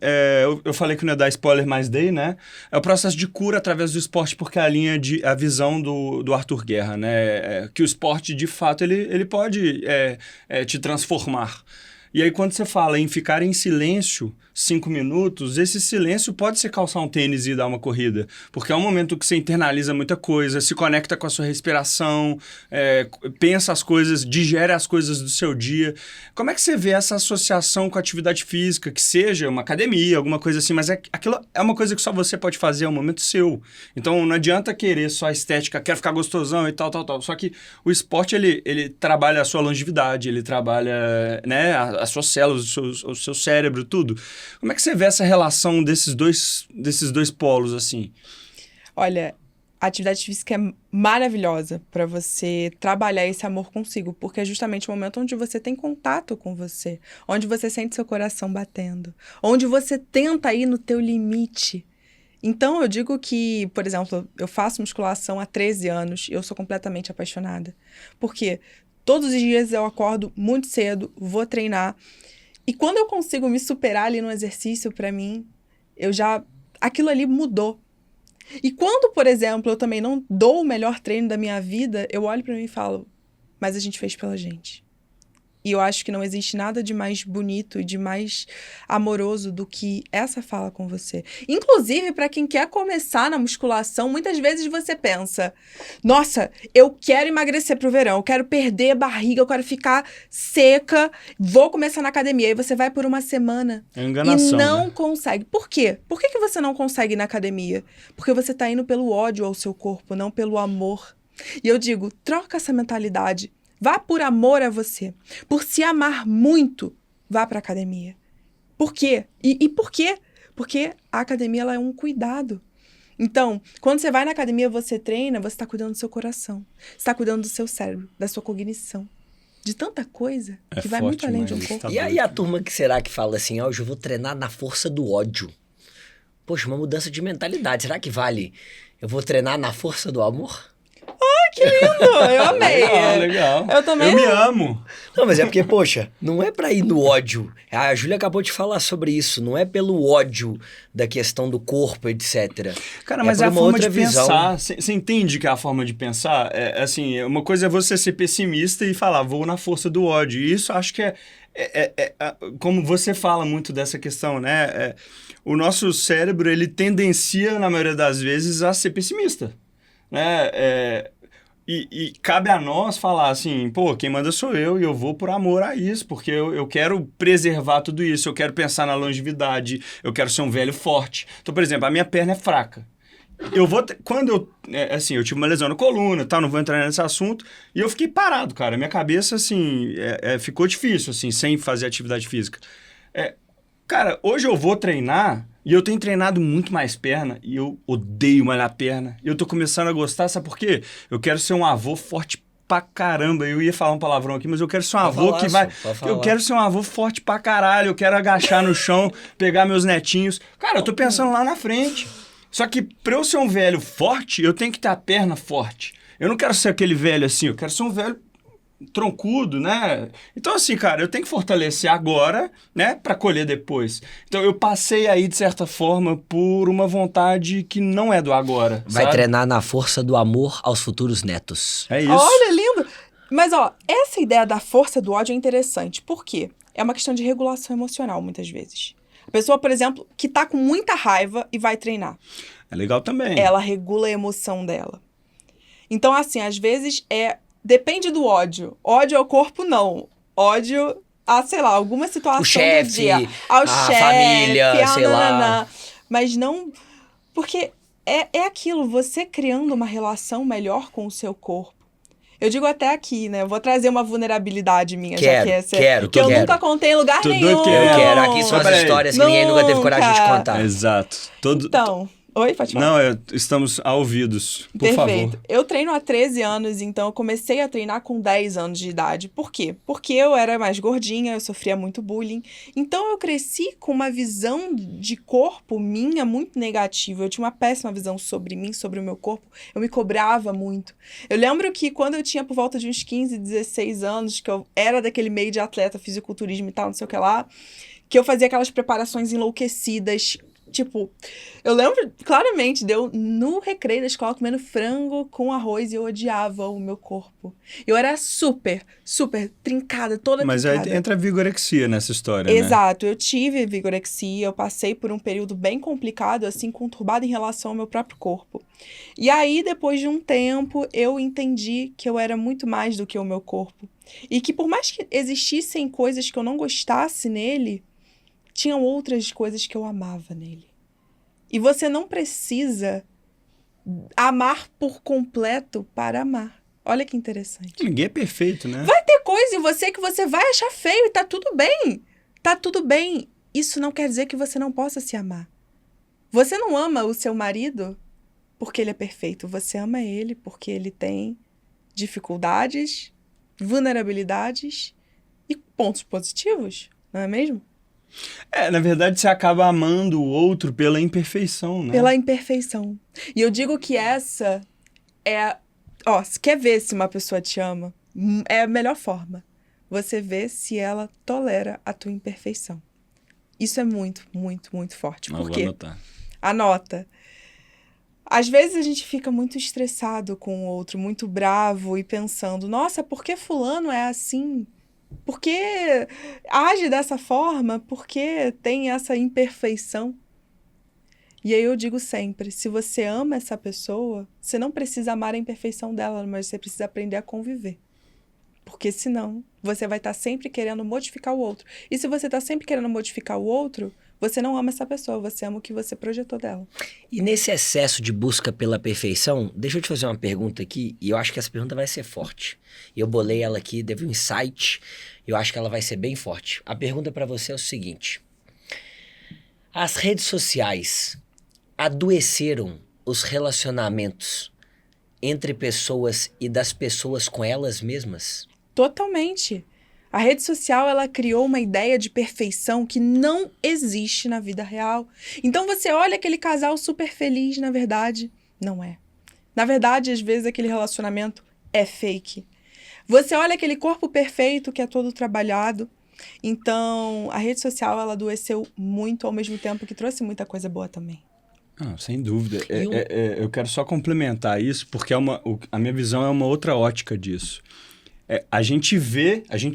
eu falei que não ia dar spoiler mais daí, né? É o processo de cura através do esporte, porque a visão do Arthur Guerra, né? Que o esporte, de fato, ele pode te transformar. E aí, quando você fala em ficar em silêncio 5 minutos, esse silêncio pode ser calçar um tênis e dar uma corrida. Porque é um momento que você internaliza muita coisa, se conecta com a sua respiração, pensa as coisas, digere as coisas do seu dia. Como é que você vê essa associação com a atividade física, que seja uma academia, alguma coisa assim, mas aquilo é uma coisa que só você pode fazer, é um momento seu. Então, não adianta querer só a estética, quero ficar gostosão e tal. Só que o esporte, ele trabalha a sua longevidade, ele trabalha, né, as suas células, o seu cérebro, tudo. Como é que você vê essa relação desses dois polos, assim? Olha, a atividade física é maravilhosa para você trabalhar esse amor consigo, porque é justamente o momento onde você tem contato com você, onde você sente seu coração batendo, onde você tenta ir no teu limite. Então, eu digo que, por exemplo, eu faço musculação há 13 anos e eu sou completamente apaixonada. Porque todos os dias eu acordo muito cedo, vou treinar. E quando eu consigo me superar ali no exercício, pra mim, aquilo ali mudou. E quando, por exemplo, eu também não dou o melhor treino da minha vida, eu olho pra mim e falo, mas a gente fez pela gente. E eu acho que não existe nada de mais bonito e de mais amoroso do que essa fala com você. Inclusive, para quem quer começar na musculação, muitas vezes você pensa, nossa, eu quero emagrecer pro verão, eu quero perder a barriga, eu quero ficar seca, vou começar na academia. Aí você vai por uma semana enganação, e não né? consegue. Por quê? Por que você não consegue ir na academia? Porque você tá indo pelo ódio ao seu corpo, não pelo amor. E eu digo, troca essa mentalidade. Vá por amor a você. Por se amar muito, vá para a academia. Por quê? E por quê? Porque a academia ela é um cuidado. Então, quando você vai na academia, você treina, você está cuidando do seu coração. Você está cuidando do seu cérebro, da sua cognição. De tanta coisa que vai muito além de um corpo. E aí a turma que será que fala assim, hoje eu vou treinar na força do ódio? Poxa, uma mudança de mentalidade. Será que vale? Eu vou treinar na força do amor? Que lindo! Eu amei. Legal. Eu também. Eu me amo. Não, mas é porque, poxa, não é pra ir no ódio. A Júlia acabou de falar sobre isso. Não é pelo ódio da questão do corpo, etc. Cara, mas é a por uma forma outra de visão. pensar. Você entende que é a forma de pensar? Assim, uma coisa é você ser pessimista e falar, vou na força do ódio. E isso acho que como você fala muito dessa questão, né? O nosso cérebro, ele tendencia, na maioria das vezes, a ser pessimista, né? E cabe a nós falar assim, pô, quem manda sou eu e eu vou por amor a isso, porque eu quero preservar tudo isso, eu quero pensar na longevidade, eu quero ser um velho forte. Então, por exemplo, a minha perna é fraca. Quando assim, eu tive uma lesão na coluna, tal, não vou entrar nesse assunto, e eu fiquei parado, cara. Minha cabeça, assim, ficou difícil, assim, sem fazer atividade física. Cara, hoje eu vou treinar, e eu tenho treinado muito mais perna, e eu odeio malhar perna. E eu tô começando a gostar, sabe por quê? Eu quero ser um avô forte pra caramba. Eu ia falar um palavrão aqui, mas eu quero ser um avô que vai... Eu quero ser um avô forte pra caralho, eu quero agachar no chão, pegar meus netinhos. Cara, eu tô pensando lá na frente. Só que pra eu ser um velho forte, eu tenho que ter a perna forte. Eu não quero ser aquele velho assim, eu quero ser um velho troncudo, né? Então, assim, cara, eu tenho que fortalecer agora, né? Pra colher depois. Então, eu passei aí, de certa forma, por uma vontade que não é do agora, Vai sabe? treinar na força do amor aos futuros netos. É isso. Olha, lindo! Mas, ó, essa ideia da força do ódio é interessante. Por quê? É uma questão de regulação emocional, muitas vezes. A pessoa, por exemplo, que tá com muita raiva e vai treinar. É legal também. Ela regula a emoção dela. Então, assim, às vezes depende do ódio. Ódio ao corpo, não. Ódio a, sei lá, alguma situação O chefe, do dia. Ao a chefe, família, sei lá. Mas não... Porque é aquilo, você criando uma relação melhor com o seu corpo. Eu digo até aqui, né? Eu vou trazer uma vulnerabilidade minha, já que essa... que eu nunca contei em lugar nenhum. Eu quero. Aqui são as histórias que ninguém nunca teve coragem de contar. Exato. Então... Oi, pode falar. Não, estamos ouvidos, por Perfeito. favor. Eu treino há 13 anos, então eu comecei a treinar com 10 anos de idade. Por quê? Porque eu era mais gordinha, eu sofria muito bullying. Então eu cresci com uma visão de corpo minha muito negativa. Eu tinha uma péssima visão sobre mim, sobre o meu corpo. Eu me cobrava muito. Eu lembro que quando eu tinha por volta de uns 15, 16 anos, que eu era daquele meio de atleta, fisiculturismo e tal, não sei o que lá, que eu fazia aquelas preparações enlouquecidas. Tipo, eu lembro claramente de eu no recreio da escola comendo frango com arroz e eu odiava o meu corpo. Eu era super, super trincada, toda Mas trincada. aí entra a vigorexia nessa história, Exato, eu tive vigorexia, eu passei por um período bem complicado, assim, conturbado em relação ao meu próprio corpo. E aí, depois de um tempo, eu entendi que eu era muito mais do que o meu corpo. E que por mais que existissem coisas que eu não gostasse nele, tinham outras coisas que eu amava nele. E você não precisa amar por completo para amar. Olha que interessante. Ninguém é perfeito, né? Vai ter coisa em você que você vai achar feio e tá tudo bem. Tá tudo bem. Isso não quer dizer que você não possa se amar. Você não ama o seu marido porque ele é perfeito. Você ama ele porque ele tem dificuldades, vulnerabilidades e pontos positivos, não é mesmo? Na verdade, você acaba amando o outro pela imperfeição, né? Pela imperfeição. E eu digo que essa é... Ó, se quer ver se uma pessoa te ama, é a melhor forma. Você vê se ela tolera a tua imperfeição. Isso é muito, muito, muito forte. Por quê? Vou anotar. Anota. Às vezes a gente fica muito estressado com o outro, muito bravo e pensando, nossa, por que fulano é assim? Por que age dessa forma? Por que tem essa imperfeição? E aí eu digo sempre, se você ama essa pessoa, você não precisa amar a imperfeição dela, mas você precisa aprender a conviver. Porque senão, você vai estar sempre querendo modificar o outro. E se você está sempre querendo modificar o outro, você não ama essa pessoa, você ama o que você projetou dela. E nesse excesso de busca pela perfeição, deixa eu te fazer uma pergunta aqui, e eu acho que essa pergunta vai ser forte. Eu bolei ela aqui, teve um insight, eu acho que ela vai ser bem forte. A pergunta para você é o seguinte: as redes sociais adoeceram os relacionamentos entre pessoas e das pessoas com elas mesmas? Totalmente. A rede social, ela criou uma ideia de perfeição que não existe na vida real. Então você olha aquele casal super feliz, na verdade, não é. Na verdade, às vezes aquele relacionamento é fake. Você olha aquele corpo perfeito que é todo trabalhado. Então, a rede social, ela adoeceu muito ao mesmo tempo que trouxe muita coisa boa também. Ah, sem dúvida. Eu quero só complementar isso, porque a minha visão é uma outra ótica disso. A gente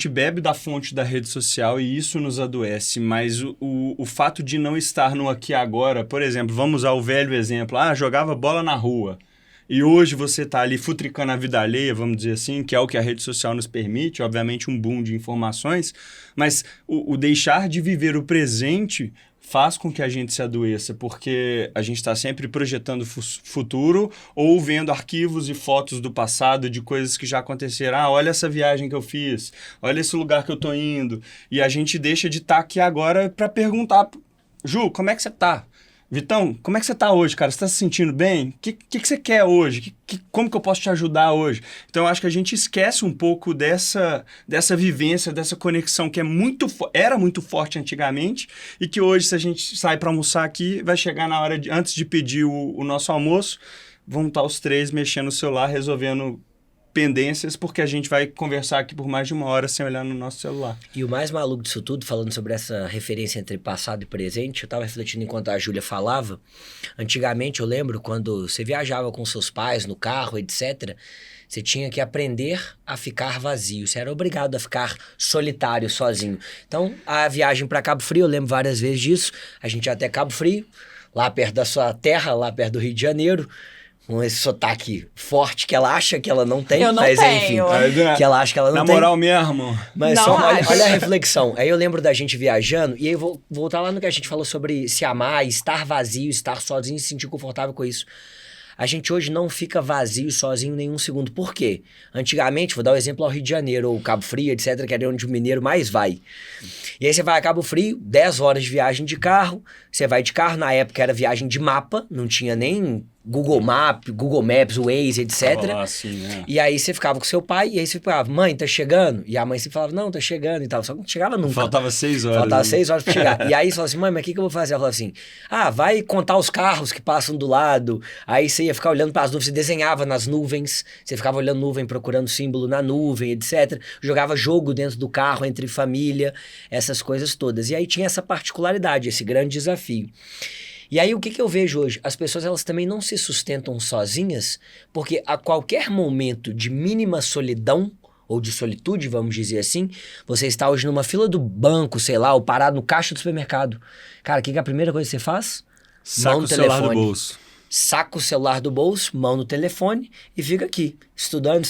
bebe da fonte da rede social e isso nos adoece, mas o fato de não estar no aqui e agora, por exemplo, vamos usar o velho exemplo, jogava bola na rua, e hoje você está ali futricando a vida alheia, vamos dizer assim, que é o que a rede social nos permite, obviamente um boom de informações, mas o deixar de viver o presente faz com que a gente se adoeça, porque a gente está sempre projetando futuro ou vendo arquivos e fotos do passado de coisas que já aconteceram. Ah, olha essa viagem que eu fiz, olha esse lugar que eu tô indo. E a gente deixa de estar aqui agora para perguntar, Ju, como é que você tá? Vitão, como é que você tá hoje, cara? Você tá se sentindo bem? O que você quer hoje? Como que eu posso te ajudar hoje? Então, eu acho que a gente esquece um pouco dessa vivência, dessa conexão que era muito forte antigamente e que hoje, se a gente sai para almoçar aqui, vai chegar na hora, antes de pedir o nosso almoço, vão estar os três mexendo no celular, resolvendo pendências, porque a gente vai conversar aqui por mais de 1 hora sem olhar no nosso celular. E o mais maluco disso tudo, falando sobre essa referência entre passado e presente, eu tava refletindo enquanto a Júlia falava. Antigamente, eu lembro, quando você viajava com seus pais no carro, etc., você tinha que aprender a ficar vazio. Você era obrigado a ficar solitário, sozinho. Então, a viagem para Cabo Frio, eu lembro várias vezes disso. A gente ia até Cabo Frio, lá perto da sua terra, lá perto do Rio de Janeiro, com esse sotaque forte que ela acha que ela não tem. Eu não mas, tenho. Enfim, que ela acha que ela não tem. Na moral mesmo. Mas Não só acho. olha a reflexão. Aí eu lembro da gente viajando, e aí eu vou voltar lá no que a gente falou sobre se amar, estar vazio, estar sozinho e se sentir confortável com isso. A gente hoje não fica vazio sozinho nenhum segundo. Por quê? Antigamente, vou dar o exemplo ao Rio de Janeiro, ou Cabo Frio, etc., que é onde o mineiro mais vai. E aí você vai a Cabo Frio, 10 horas de viagem de carro, você vai de carro, na época era viagem de mapa, não tinha nem Google Maps, Waze, etc. Assim, né? E aí você ficava com seu pai, e aí você falava, mãe, tá chegando? E a mãe sempre falava, não, tá chegando e tal. Só que não chegava nunca. Faltava 6 horas. Faltava né? 6 horas pra chegar. E aí você falava assim, mãe, mas o que eu vou fazer? Ela falava assim, vai contar os carros que passam do lado. Aí você ia ficar olhando para as nuvens, você desenhava nas nuvens, você ficava olhando nuvem, procurando símbolo na nuvem, etc. Jogava jogo dentro do carro, entre família, essas coisas todas. E aí tinha essa particularidade, esse grande desafio. E aí o que eu vejo hoje? As pessoas elas também não se sustentam sozinhas, porque a qualquer momento de mínima solidão, ou de solitude, vamos dizer assim, você está hoje numa fila do banco, sei lá, ou parado no caixa do supermercado. Cara, o que é a primeira coisa que você faz? Saca o celular do bolso. Saca o celular do bolso, mão no telefone e fica aqui, estudando,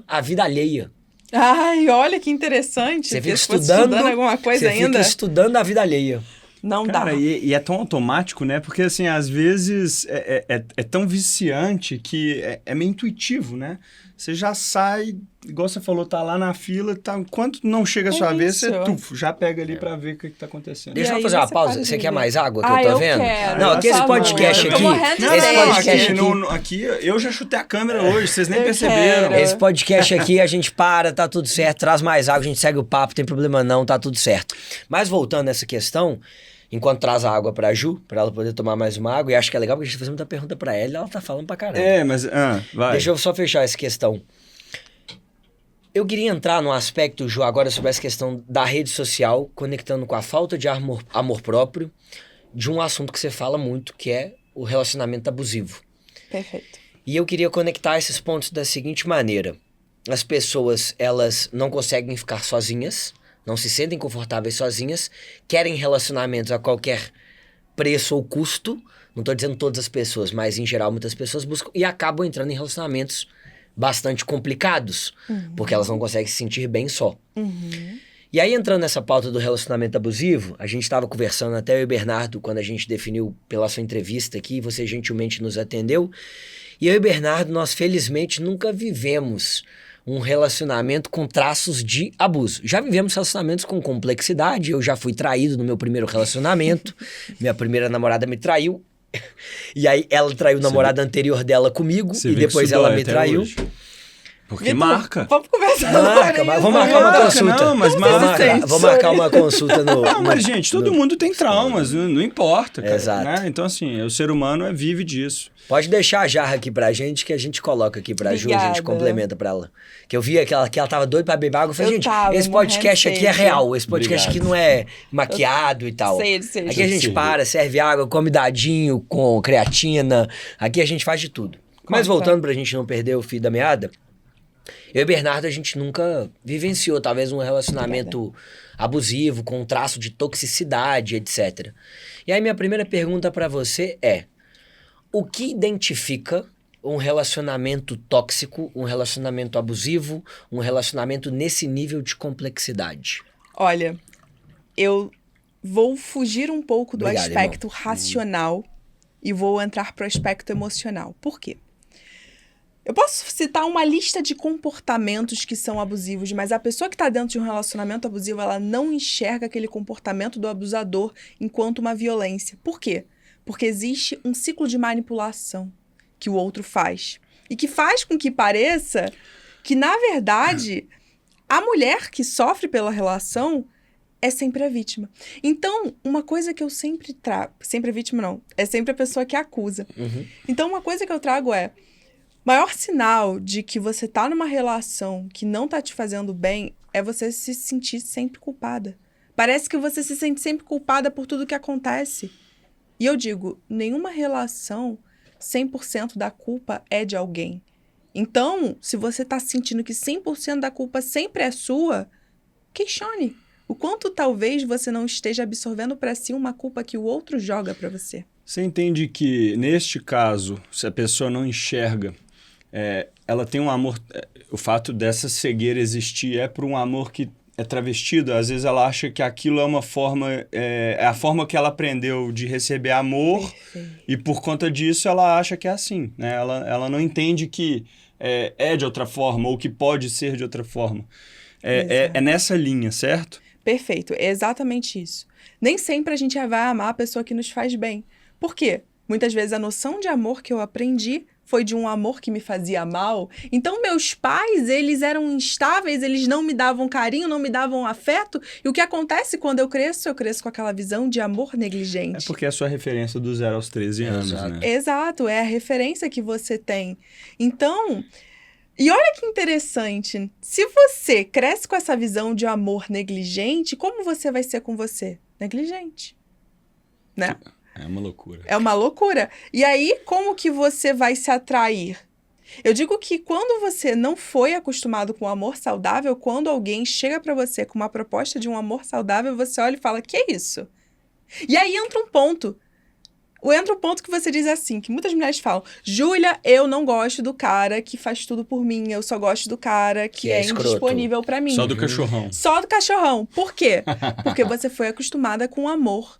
a vida alheia. Ai, olha que interessante. Você fica Se fosse estudando alguma coisa você ainda. fica estudando a vida alheia. Não Cara, dá. e é tão automático, né? Porque, assim, às vezes é tão viciante que é meio intuitivo, né? Você já sai, igual você falou, tá lá na fila, tá, enquanto não chega a sua vez, você já pega ali pra ver o que tá acontecendo. Deixa eu aí fazer uma você pausa. para de Você quer viver. mais água que eu tô vendo? Quero. Não, aqui esse Por podcast favor. Eu tô aqui. morrendo de Esse sede. podcast aqui, eu já chutei a câmera hoje, vocês nem Eu perceberam. quero. Esse podcast aqui a gente para, tá tudo certo, traz mais água, a gente segue o papo, tem problema não, tá tudo certo. Mas voltando nessa questão, enquanto traz a água pra Ju, pra ela poder tomar mais uma água, e acho que é legal porque a gente tá fazendo muita pergunta pra ela e ela tá falando pra caramba. Mas vai. Deixa eu só fechar essa questão. Eu queria entrar no aspecto, Ju, agora sobre essa questão da rede social, conectando com a falta de amor próprio, de um assunto que você fala muito, que é o relacionamento abusivo. Perfeito. E eu queria conectar esses pontos da seguinte maneira. As pessoas, elas não conseguem ficar sozinhas, não se sentem confortáveis sozinhas, querem relacionamentos a qualquer preço ou custo, não estou dizendo todas as pessoas, mas em geral muitas pessoas buscam e acabam entrando em relacionamentos bastante complicados, porque elas não conseguem se sentir bem só. E aí, entrando nessa pauta do relacionamento abusivo, a gente estava conversando até eu e o Bernardo, quando a gente definiu pela sua entrevista aqui, você gentilmente nos atendeu, e eu e o Bernardo, nós felizmente nunca vivemos um relacionamento com traços de abuso. Já vivemos relacionamentos com complexidade, eu já fui traído no meu primeiro relacionamento, minha primeira namorada me traiu, e aí ela traiu o namorado anterior dela comigo, e depois ela me traiu. Hoje. Porque Vitor, marca. Vamos conversar Marca, agora. vamos marcar uma Marca, consulta. não, mas marca. Vou marcar uma consulta no... Não, mas gente, todo mundo tem traumas, não importa, cara. Exato. Né? Então, assim, o ser humano vive disso. Pode deixar a jarra aqui pra gente, que a gente coloca aqui pra Ju, a gente Obrigada. complementa pra ela. Que eu via que ela tava doida pra beber água. Eu falei, Eu gente, tava esse podcast morrendo aqui é de real, esse podcast Obrigado. aqui não é maquiado e tal. sei. Aqui a gente para, serve água, come dadinho com creatina, aqui a gente faz de tudo. Mas Conta. voltando pra gente não perder o fio da meada, eu e o Bernardo, a gente nunca vivenciou talvez um relacionamento abusivo, com um traço de toxicidade, etc. E aí minha primeira pergunta pra você é: o que identifica um relacionamento tóxico, um relacionamento abusivo, um relacionamento nesse nível de complexidade? Olha, eu vou fugir um pouco do Obrigado, aspecto racional e vou entrar para o aspecto emocional. Por quê? Eu posso citar uma lista de comportamentos que são abusivos, mas a pessoa que está dentro de um relacionamento abusivo, ela não enxerga aquele comportamento do abusador enquanto uma violência. Por quê? Porque existe um ciclo de manipulação que o outro faz. E que faz com que pareça que, na verdade, a mulher que sofre pela relação é sempre a vítima. Então, uma coisa que eu sempre trago... Sempre a vítima, não. É sempre a pessoa que acusa. Uhum. Então, uma coisa que eu trago é... Maior sinal de que você tá numa relação que não tá te fazendo bem é você se sentir sempre culpada. Parece que você se sente sempre culpada por tudo que acontece. E eu digo, nenhuma relação, 100% da culpa é de alguém. Então, se você tá sentindo que 100% da culpa sempre é sua, questione. O quanto talvez você não esteja absorvendo para si uma culpa que o outro joga para você. Você entende que, neste caso, se a pessoa não enxerga, ela tem um amor... O fato dessa cegueira existir é por um amor que é travestido. Às vezes ela acha que aquilo é uma forma... É a forma que ela aprendeu de receber amor. Perfeito. E por conta disso ela acha que é assim, né? Ela não entende que é de outra forma ou que pode ser de outra forma. É nessa linha, certo? Perfeito, é exatamente isso. Nem sempre a gente vai amar a pessoa que nos faz bem. Por quê? Muitas vezes a noção de amor que eu aprendi foi de um amor que me fazia mal. Então, meus pais, eles eram instáveis, eles não me davam carinho, não me davam afeto. E o que acontece quando eu cresço com aquela visão de amor negligente. É porque é a sua referência do 0 aos 13 anos, né? Exato, é a referência que você tem. Então... E olha que interessante, se você cresce com essa visão de amor negligente, como você vai ser com você? Negligente, né? É uma loucura. É uma loucura. E aí, como que você vai se atrair? Eu digo que quando você não foi acostumado com amor saudável, quando alguém chega pra você com uma proposta de um amor saudável, você olha e fala, que é isso? E aí entra um ponto que você diz assim, que muitas mulheres falam, Júlia, eu não gosto do cara que faz tudo por mim, eu só gosto do cara que é indisponível pra mim. Só do cachorrão. Só do cachorrão. Por quê? Porque você foi acostumada com um amor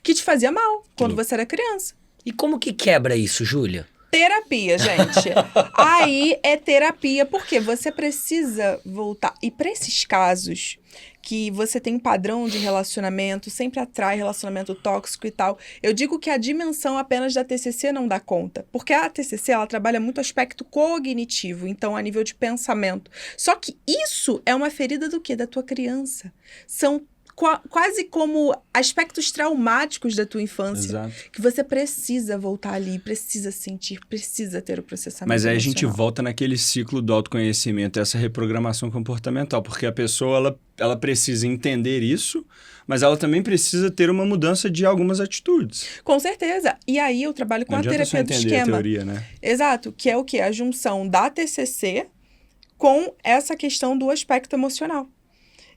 que te fazia mal quando você era criança. E como que quebra isso, Júlia? Terapia, gente. Aí é terapia, porque você precisa voltar. E para esses casos que você tem um padrão de relacionamento, sempre atrai relacionamento tóxico e tal, eu digo que a dimensão apenas da TCC não dá conta. Porque a TCC, ela trabalha muito o aspecto cognitivo, então a nível de pensamento. Só que isso é uma ferida do quê? Da tua criança. São quase como aspectos traumáticos da tua infância. Exato. Que você precisa voltar ali, precisa sentir, precisa ter o processamento Mas aí a emocional. gente volta naquele ciclo do autoconhecimento, essa reprogramação comportamental, porque a pessoa ela precisa entender isso, mas ela também precisa ter uma mudança de algumas atitudes. Com certeza. E aí eu trabalho com Não a adianta só terapia do entender a esquema. teoria, né? Exato, que é o quê? A junção da TCC com essa questão do aspecto emocional.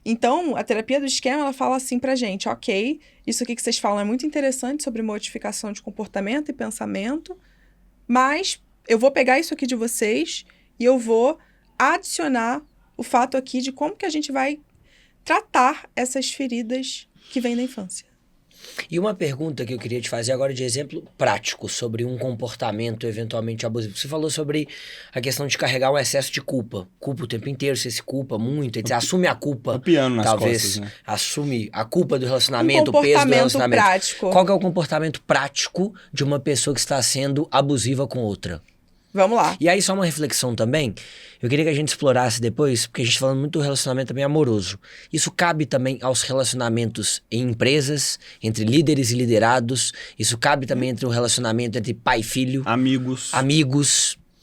Então, a terapia do esquema, ela fala assim pra gente, ok, isso aqui que vocês falam é muito interessante sobre modificação de comportamento e pensamento, mas eu vou pegar isso aqui de vocês e eu vou adicionar o fato aqui de como que a gente vai tratar essas feridas que vêm da infância. E uma pergunta que eu queria te fazer agora de exemplo prático sobre um comportamento eventualmente abusivo. Você falou sobre a questão de carregar um excesso de culpa. Culpa o tempo inteiro, você se culpa muito, você assume a culpa. O piano nas talvez, costas, né? Assume a culpa do Um relacionamento, o peso do comportamento relacionamento. prático. Qual que é o comportamento prático de uma pessoa que está sendo abusiva com outra? Vamos lá. E aí, só uma reflexão também, eu queria que a gente explorasse depois, porque a gente tá falando muito do relacionamento também amoroso. Isso cabe também aos relacionamentos em empresas, entre líderes e liderados. Isso cabe também entre o relacionamento entre pai e filho. Amigos.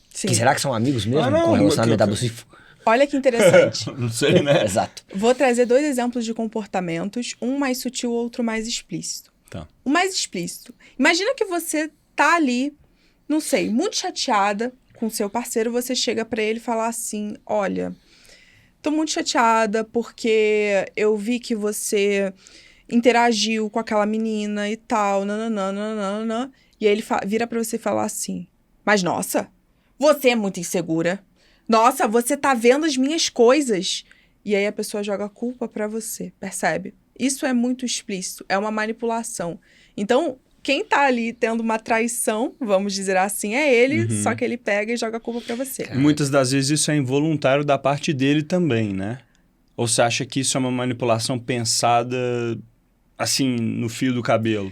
Sim. Que será que são amigos mesmo não, com relacionamento que- abusivo? Olha que interessante. Não sei, né? Exato. Vou trazer 2 exemplos de comportamentos, um mais sutil, outro mais explícito. Tá. O mais explícito. Imagina que você tá ali, não sei, muito chateada com seu parceiro, você chega pra ele e fala assim, olha, tô muito chateada porque eu vi que você interagiu com aquela menina e tal, nananana. E aí ele vira pra você e fala assim, mas nossa, você é muito insegura. Nossa, você tá vendo as minhas coisas. E aí a pessoa joga a culpa pra você, percebe? isso é muito explícito, é uma manipulação. Então, quem tá ali tendo uma traição, vamos dizer assim, é ele, só que ele pega e joga a culpa pra você. E muitas das vezes isso é involuntário da parte dele também, né? Ou você acha que isso é uma manipulação pensada, assim, no fio do cabelo?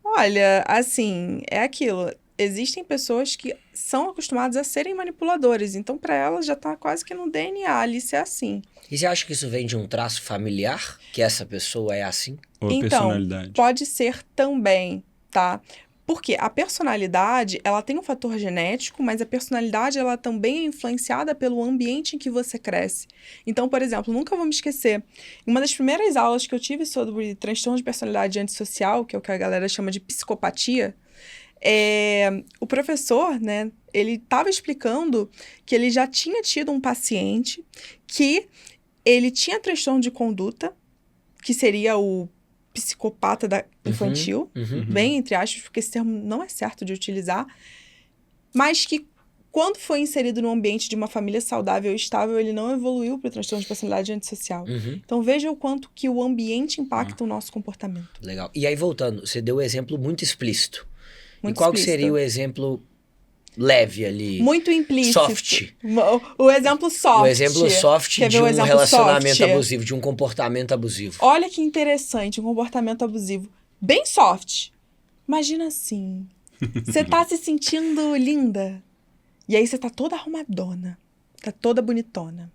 Olha, assim, é aquilo. Existem pessoas que são acostumadas a serem manipuladores, então pra elas já tá quase que no DNA ali ser assim. E você acha que isso vem de um traço familiar? Que essa pessoa é assim? Ou a Então, personalidade? pode ser também, tá? Porque a personalidade, ela tem um fator genético, mas a personalidade, ela também é influenciada pelo ambiente em que você cresce. Então, por exemplo, nunca vou me esquecer, em uma das primeiras aulas que eu tive sobre transtorno de personalidade antissocial, que é o que a galera chama de psicopatia, o professor, né, ele estava explicando que ele já tinha tido um paciente que ele tinha transtorno de conduta, que seria o psicopata infantil, bem entre aspas, porque esse termo não é certo de utilizar, mas que quando foi inserido no ambiente de uma família saudável e estável, ele não evoluiu para o transtorno de personalidade antissocial. Então veja o quanto que o ambiente impacta o nosso comportamento. Legal. E aí, voltando, você deu um exemplo muito explícito. Muito e qual que explícito. seria o exemplo leve ali? Muito implícito. Soft. O exemplo soft. O exemplo soft Quer de ver um o exemplo relacionamento soft? abusivo, de um comportamento abusivo. Olha que interessante, um comportamento abusivo. Bem soft. Imagina assim, você tá se sentindo linda. E aí você tá toda arrumadona. Tá toda bonitona.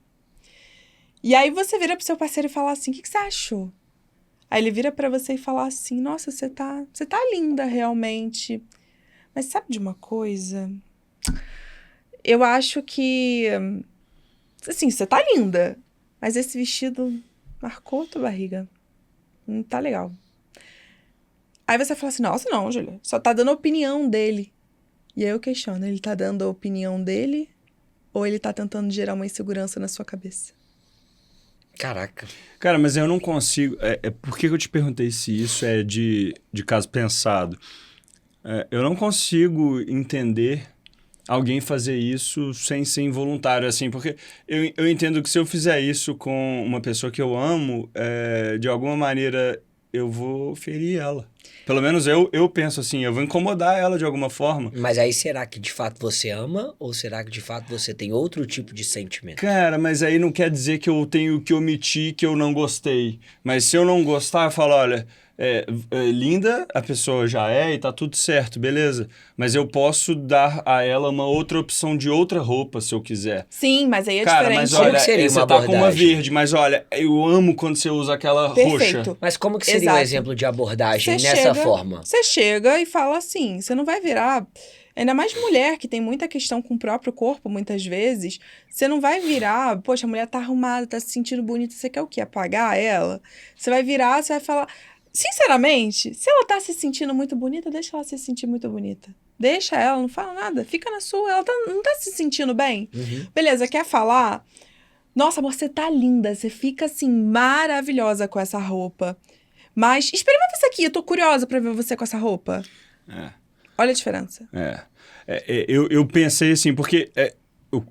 E aí você vira pro seu parceiro e fala assim, o que você achou? Aí ele vira pra você e fala assim, nossa, você tá linda realmente. Mas sabe de uma coisa? Eu acho que, assim, você tá linda, mas esse vestido marcou tua barriga. Não tá legal. Aí você fala assim, nossa, não, Júlia, só tá dando a opinião dele. E aí eu questiono, ele tá dando a opinião dele ou ele tá tentando gerar uma insegurança na sua cabeça? Caraca. Cara, mas eu não consigo... por que eu te perguntei se isso é de caso pensado? Eu não consigo entender alguém fazer isso sem ser involuntário, assim, porque eu entendo que se eu fizer isso com uma pessoa que eu amo, de alguma maneira eu vou ferir ela. Pelo menos eu penso assim, eu vou incomodar ela de alguma forma. Mas aí será que de fato você ama ou será que de fato você tem outro tipo de sentimento? Cara, mas aí não quer dizer que eu tenho que omitir que eu não gostei. Mas se eu não gostar, eu falo, olha... linda, a pessoa já é e tá tudo certo, beleza. Mas eu posso dar a ela uma outra opção de outra roupa, se eu quiser. Sim, mas aí é Cara, diferente. mas Como olha, que seria você uma tá com uma abordagem? verde, mas olha, eu amo quando você usa aquela Perfeito. roxa. Mas como que seria Exato. um exemplo de abordagem Você nessa chega- forma? Você chega e fala assim, você não vai virar... Ainda mais mulher, que tem muita questão com o próprio corpo, muitas vezes. Você não vai virar... Poxa, a mulher tá arrumada, tá se sentindo bonita. Você quer o quê? Apagar ela? Você vai virar, você vai falar... Sinceramente, se ela tá se sentindo muito bonita, deixa ela se sentir muito bonita. Deixa ela, não fala nada. Fica na sua. Ela não tá se sentindo bem? Beleza, quer falar? Nossa, amor, você tá linda. Você fica, assim, maravilhosa com essa roupa. Mas experimenta isso aqui. Eu tô curiosa pra ver você com essa roupa. Olha a diferença. Eu pensei assim, porque...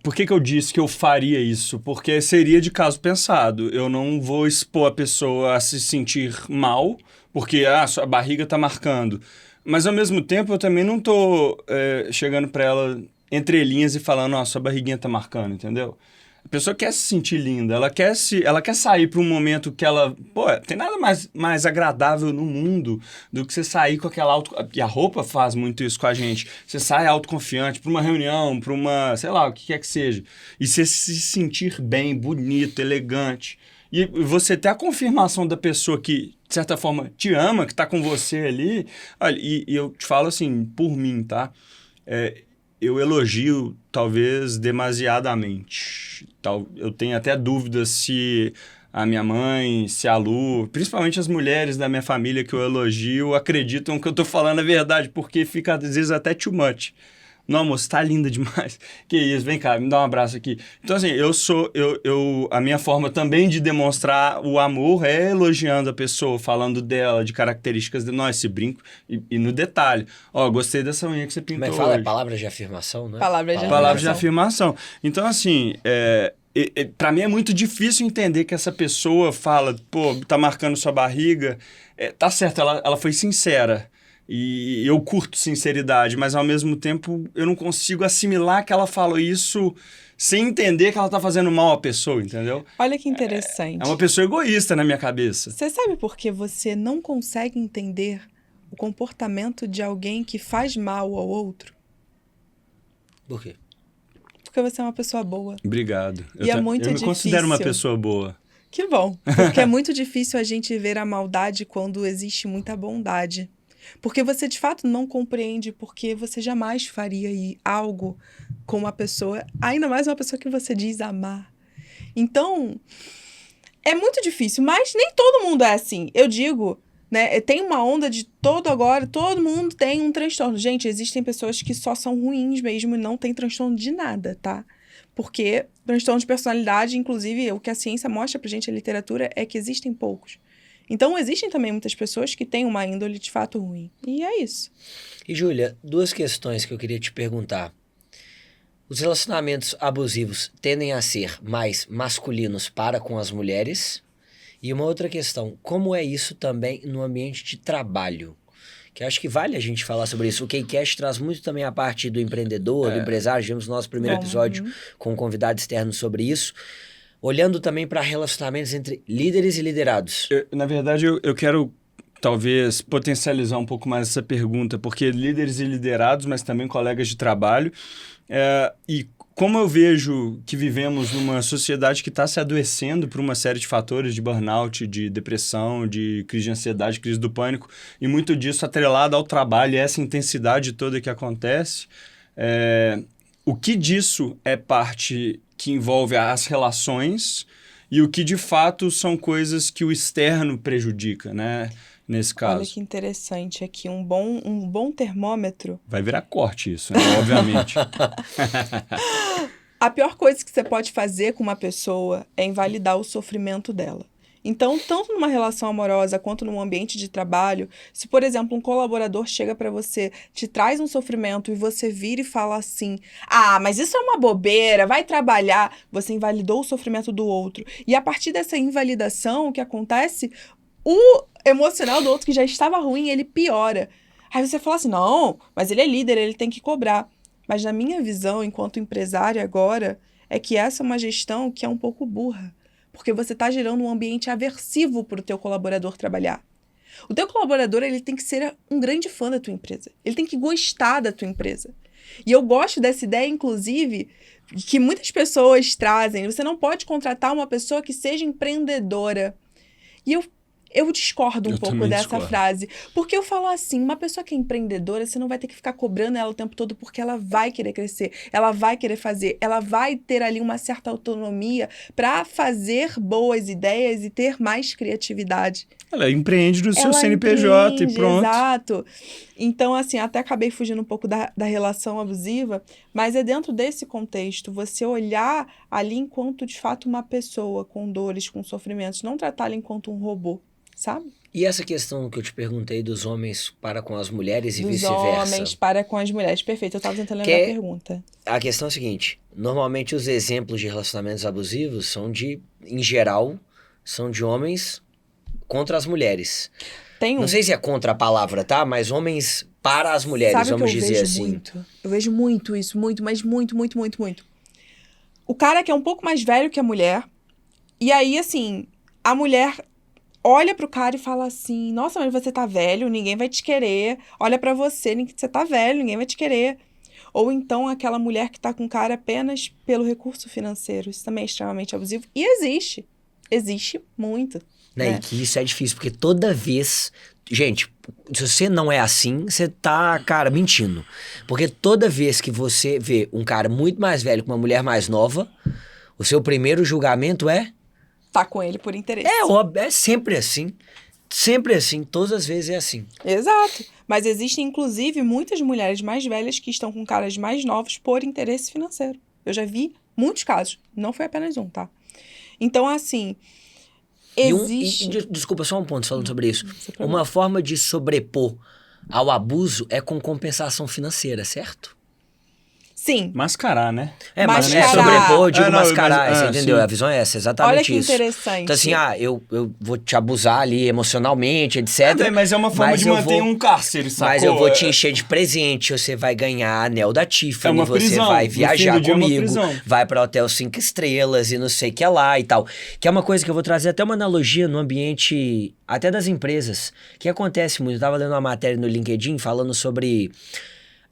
por que eu disse que eu faria isso? Porque seria de caso pensado. Eu não vou expor a pessoa a se sentir mal, porque sua barriga tá marcando. Mas, ao mesmo tempo, eu também não tô chegando pra ela entre linhas e falando, sua barriguinha tá marcando, entendeu? A pessoa quer se sentir linda, ela quer sair para um momento que ela... Pô, tem nada mais agradável no mundo do que você sair com aquela E a roupa faz muito isso com a gente. Você sai autoconfiante para uma reunião, para uma... Sei lá, o que quer que seja. E você se sentir bem, bonito, elegante. E você ter a confirmação da pessoa que, de certa forma, te ama, que tá com você ali. Olha, e eu te falo assim, por mim, tá? Eu elogio, talvez, demasiadamente. Eu tenho até dúvidas se a minha mãe, se a Lu, principalmente as mulheres da minha família que eu elogio, acreditam que eu tô falando a verdade, porque fica, às vezes, até too much. Não, moço, tá linda demais. Que isso, vem cá, me dá um abraço aqui. Então, assim, a minha forma também de demonstrar o amor é elogiando a pessoa, falando dela, de características de nós, esse brinco, e no detalhe. Gostei dessa unha que você pintou Mas fala hoje. palavras de afirmação, né? Palavras de Palavras de afirmação. Então, assim, Pra mim é muito difícil entender que essa pessoa fala, pô, tá marcando sua barriga. Tá certo, ela foi sincera. E eu curto sinceridade, mas ao mesmo tempo eu não consigo assimilar que ela falou isso sem entender que ela tá fazendo mal à pessoa, entendeu? Olha que interessante. É uma pessoa egoísta na minha cabeça. Você sabe por que você não consegue entender o comportamento de alguém que faz mal ao outro? Por quê? Porque você é uma pessoa boa. Obrigado. E é muito eu me considero uma difícil. pessoa boa. Que bom, porque é muito difícil a gente ver a maldade quando existe muita bondade. Porque você, de fato, não compreende porque você jamais faria algo com uma pessoa, ainda mais uma pessoa que você diz amar. Então, é muito difícil, mas nem todo mundo é assim. Eu digo, né, tem uma onda de todo mundo tem um transtorno. Gente, existem pessoas que só são ruins mesmo e não tem transtorno de nada, tá? Porque transtorno de personalidade, inclusive, o que a ciência mostra pra gente, a literatura, é que existem poucos. Então, existem também muitas pessoas que têm uma índole de fato ruim. E é isso. E, Júlia, 2 questões que eu queria te perguntar. Os relacionamentos abusivos tendem a ser mais masculinos para com as mulheres? E uma outra questão, como é isso também no ambiente de trabalho? Que acho que vale a gente falar sobre isso. O K-Cast traz muito também a parte do empreendedor, do empresário. Tivemos o nosso primeiro episódio com um convidado externo sobre isso. Olhando também para relacionamentos entre líderes e liderados. Na verdade, eu quero talvez potencializar um pouco mais essa pergunta, porque líderes e liderados, mas também colegas de trabalho. E como eu vejo que vivemos numa sociedade que está se adoecendo por uma série de fatores de burnout, de depressão, de crise de ansiedade, crise do pânico, e muito disso atrelado ao trabalho e essa intensidade toda que acontece, o que disso é parte que envolve as relações e o que de fato são coisas que o externo prejudica, né? Nesse caso. Olha que interessante aqui, um bom termômetro. Vai virar corte isso, né? Obviamente. A pior coisa que você pode fazer com uma pessoa é invalidar o sofrimento dela. Então, tanto numa relação amorosa quanto num ambiente de trabalho, se, por exemplo, um colaborador chega para você, te traz um sofrimento e você vira e fala assim, mas isso é uma bobeira, vai trabalhar, você invalidou o sofrimento do outro. E a partir dessa invalidação, o que acontece, o emocional do outro que já estava ruim, ele piora. Aí você fala assim, não, mas ele é líder, ele tem que cobrar. Mas na minha visão, enquanto empresária agora, é que essa é uma gestão que é um pouco burra. Porque você está gerando um ambiente aversivo para o teu colaborador trabalhar. O teu colaborador, ele tem que ser um grande fã da tua empresa. Ele tem que gostar da tua empresa. E eu gosto dessa ideia, inclusive, que muitas pessoas trazem. Você não pode contratar uma pessoa que seja empreendedora. E eu discordo um pouco dessa frase. Porque eu falo assim, uma pessoa que é empreendedora, você não vai ter que ficar cobrando ela o tempo todo porque ela vai querer crescer, ela vai querer fazer, ela vai ter ali uma certa autonomia para fazer boas ideias e ter mais criatividade. Ela empreende do seu CNPJ e pronto. Exato. Então, assim, até acabei fugindo um pouco da relação abusiva, mas é dentro desse contexto, você olhar ali enquanto, de fato, uma pessoa com dores, com sofrimentos, não tratá-la enquanto um robô. Sabe? E essa questão que eu te perguntei dos homens para com as mulheres e dos vice-versa? Dos homens para com as mulheres. Perfeito, eu estava tentando lembrar a pergunta. A questão é a seguinte, normalmente os exemplos de relacionamentos abusivos são em geral, são de homens contra as mulheres. Não sei se é contra a palavra, tá? Mas homens para as mulheres, sabe, vamos que eu dizer vejo assim. Muito? Eu vejo muito isso, mas muito. O cara que é um pouco mais velho que a mulher, e aí, assim, a mulher olha pro cara e fala assim, nossa, mas você tá velho, ninguém vai te querer. Olha pra você, você tá velho, ninguém vai te querer. Ou então aquela mulher que tá com o cara apenas pelo recurso financeiro. Isso também é extremamente abusivo. E existe muito. Né? E que isso é difícil, porque toda vez... Gente, se você não é assim, você tá, cara, mentindo. Porque toda vez que você vê um cara muito mais velho com uma mulher mais nova, o seu primeiro julgamento é... tá com ele por interesse. É sempre assim. Sempre assim. Todas as vezes é assim. Exato. Mas existem, inclusive, muitas mulheres mais velhas que estão com caras mais novos por interesse financeiro. Eu já vi muitos casos. Não foi apenas um, tá? Então, assim, existe... Desculpa, só um ponto falando sobre isso. Uma forma de sobrepor ao abuso é com compensação financeira, certo? Sim. Mascarar, né? Mas sobrepor, digo não, mascarar, mas, você entendeu? sim. A visão é essa, exatamente Olha que isso. interessante. Então assim, eu vou te abusar ali emocionalmente, etc. Mas é uma forma de manter um cárcere, sacou? Mas eu vou te encher de presente, você vai ganhar anel da Tiffany, É uma você prisão. vai No fim viajar do dia é uma comigo, prisão. vai para hotel 5 estrelas e não sei o que lá e tal. Que é uma coisa que eu vou trazer até uma analogia no ambiente, até das empresas, que acontece muito. Eu tava lendo uma matéria no LinkedIn falando sobre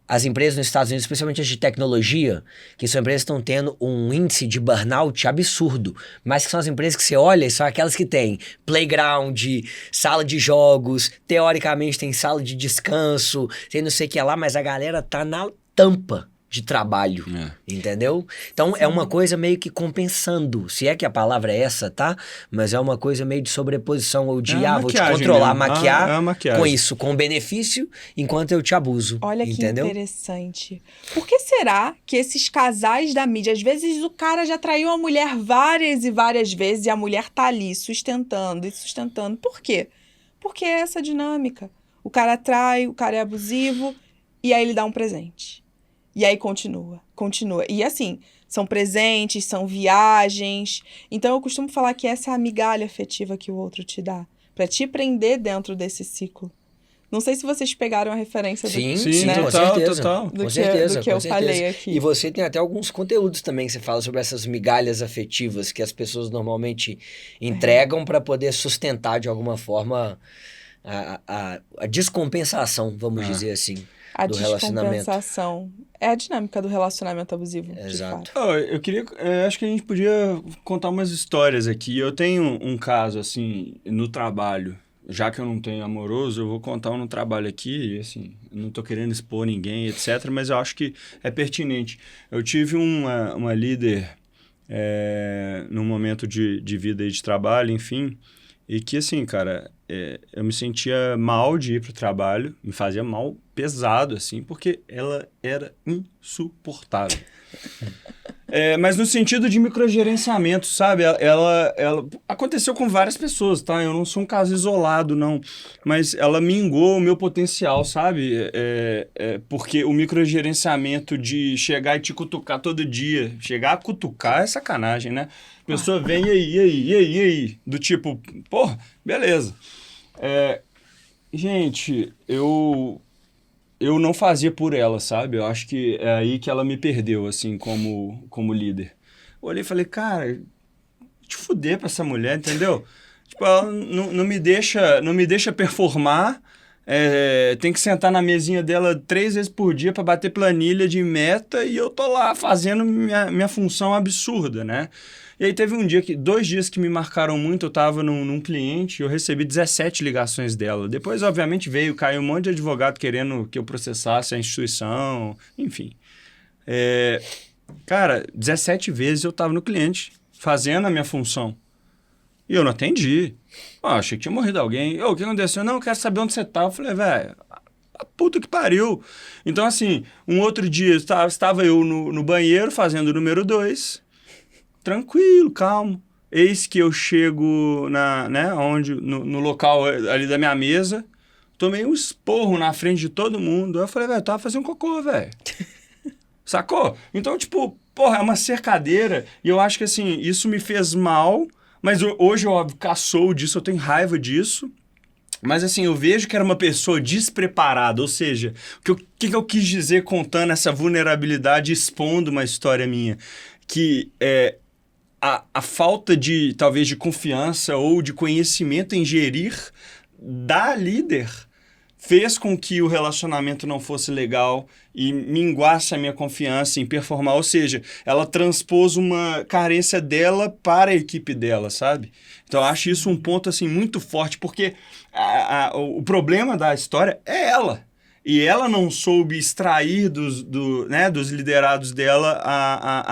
as empresas nos Estados Unidos, especialmente as de tecnologia, que são empresas que estão tendo um índice de burnout absurdo, mas que são as empresas que você olha e são aquelas que têm playground, sala de jogos, teoricamente tem sala de descanso, tem não sei o que lá, mas a galera tá na tampa de trabalho, entendeu? Então é uma coisa meio que compensando, se é que a palavra é essa, tá? Mas é uma coisa meio de sobreposição, ou de, vou te controlar, mesmo. maquiar maquiagem. com isso, com benefício, enquanto eu te abuso. Olha entendeu? que interessante. Por que será que esses casais da mídia, às vezes o cara já traiu a mulher várias e várias vezes e a mulher tá ali sustentando e sustentando? Por quê? Porque é essa dinâmica. O cara trai, o cara é abusivo e aí ele dá um presente. E aí continua. E assim, são presentes, são viagens. Então eu costumo falar que essa é a migalha afetiva que o outro te dá, pra te prender dentro desse ciclo. Não sei se vocês pegaram a referência Sim, né? com certeza. Total. Do que eu falei aqui. E você tem até alguns conteúdos também que você fala sobre essas migalhas afetivas que as pessoas normalmente entregam para poder sustentar de alguma forma a descompensação, vamos dizer assim. A do relacionamento. descompensação. É a dinâmica do relacionamento abusivo. Exato. Eu queria... acho que a gente podia contar umas histórias aqui. Eu tenho um caso, assim, no trabalho. Já que eu não tenho amoroso, eu vou contar um no trabalho aqui. E, assim, eu não tô querendo expor ninguém, etc. Mas eu acho que é pertinente. Eu tive uma líder num momento de vida e de trabalho, enfim... E que, assim, cara, eu me sentia mal de ir pro trabalho, me fazia mal pesado, assim, porque ela era insuportável. Mas no sentido de microgerenciamento, sabe? Ela aconteceu com várias pessoas, tá? Eu não sou um caso isolado, não. Mas ela mingou o meu potencial, sabe? Porque o microgerenciamento de chegar e te cutucar todo dia, chegar a cutucar é sacanagem, né? A pessoa vem e aí? Do tipo, pô, beleza. Gente, eu não fazia por ela, sabe? Eu acho que é aí que ela me perdeu, assim, como líder. Eu olhei e falei, cara, te fuder pra essa mulher, entendeu? Tipo, ela não me deixa performar, tem que sentar na mesinha dela 3 vezes por dia pra bater planilha de meta e eu tô lá fazendo minha função absurda, né? E aí teve 2 dias que me marcaram muito, eu tava num cliente, eu recebi 17 ligações dela. Depois, obviamente, caiu um monte de advogado querendo que eu processasse a instituição, enfim. Cara, 17 vezes eu tava no cliente, fazendo a minha função. E eu não atendi. Achei que tinha morrido alguém. O que aconteceu? Não, eu quero saber onde você tá. Eu falei, velho, a puta que pariu. Então, assim, um outro dia, estava eu no banheiro fazendo o número 2... Tranquilo, calmo. Eis que eu chego no local ali da minha mesa, tomei um esporro na frente de todo mundo. Eu falei, velho, tava fazendo cocô, velho. Sacou? Então, tipo, porra, é uma cercadeira. E eu acho que, assim, isso me fez mal, mas hoje, óbvio, caçou disso, eu tenho raiva disso. Mas, assim, eu vejo que era uma pessoa despreparada, ou seja, o que eu quis dizer contando essa vulnerabilidade, expondo uma história minha, que a falta talvez, de confiança ou de conhecimento em gerir da líder fez com que o relacionamento não fosse legal e minguasse a minha confiança em performar. Ou seja, ela transpôs uma carência dela para a equipe dela, sabe? Então, eu acho isso um ponto assim, muito forte, porque o problema da história é ela. E ela não soube extrair dos liderados dela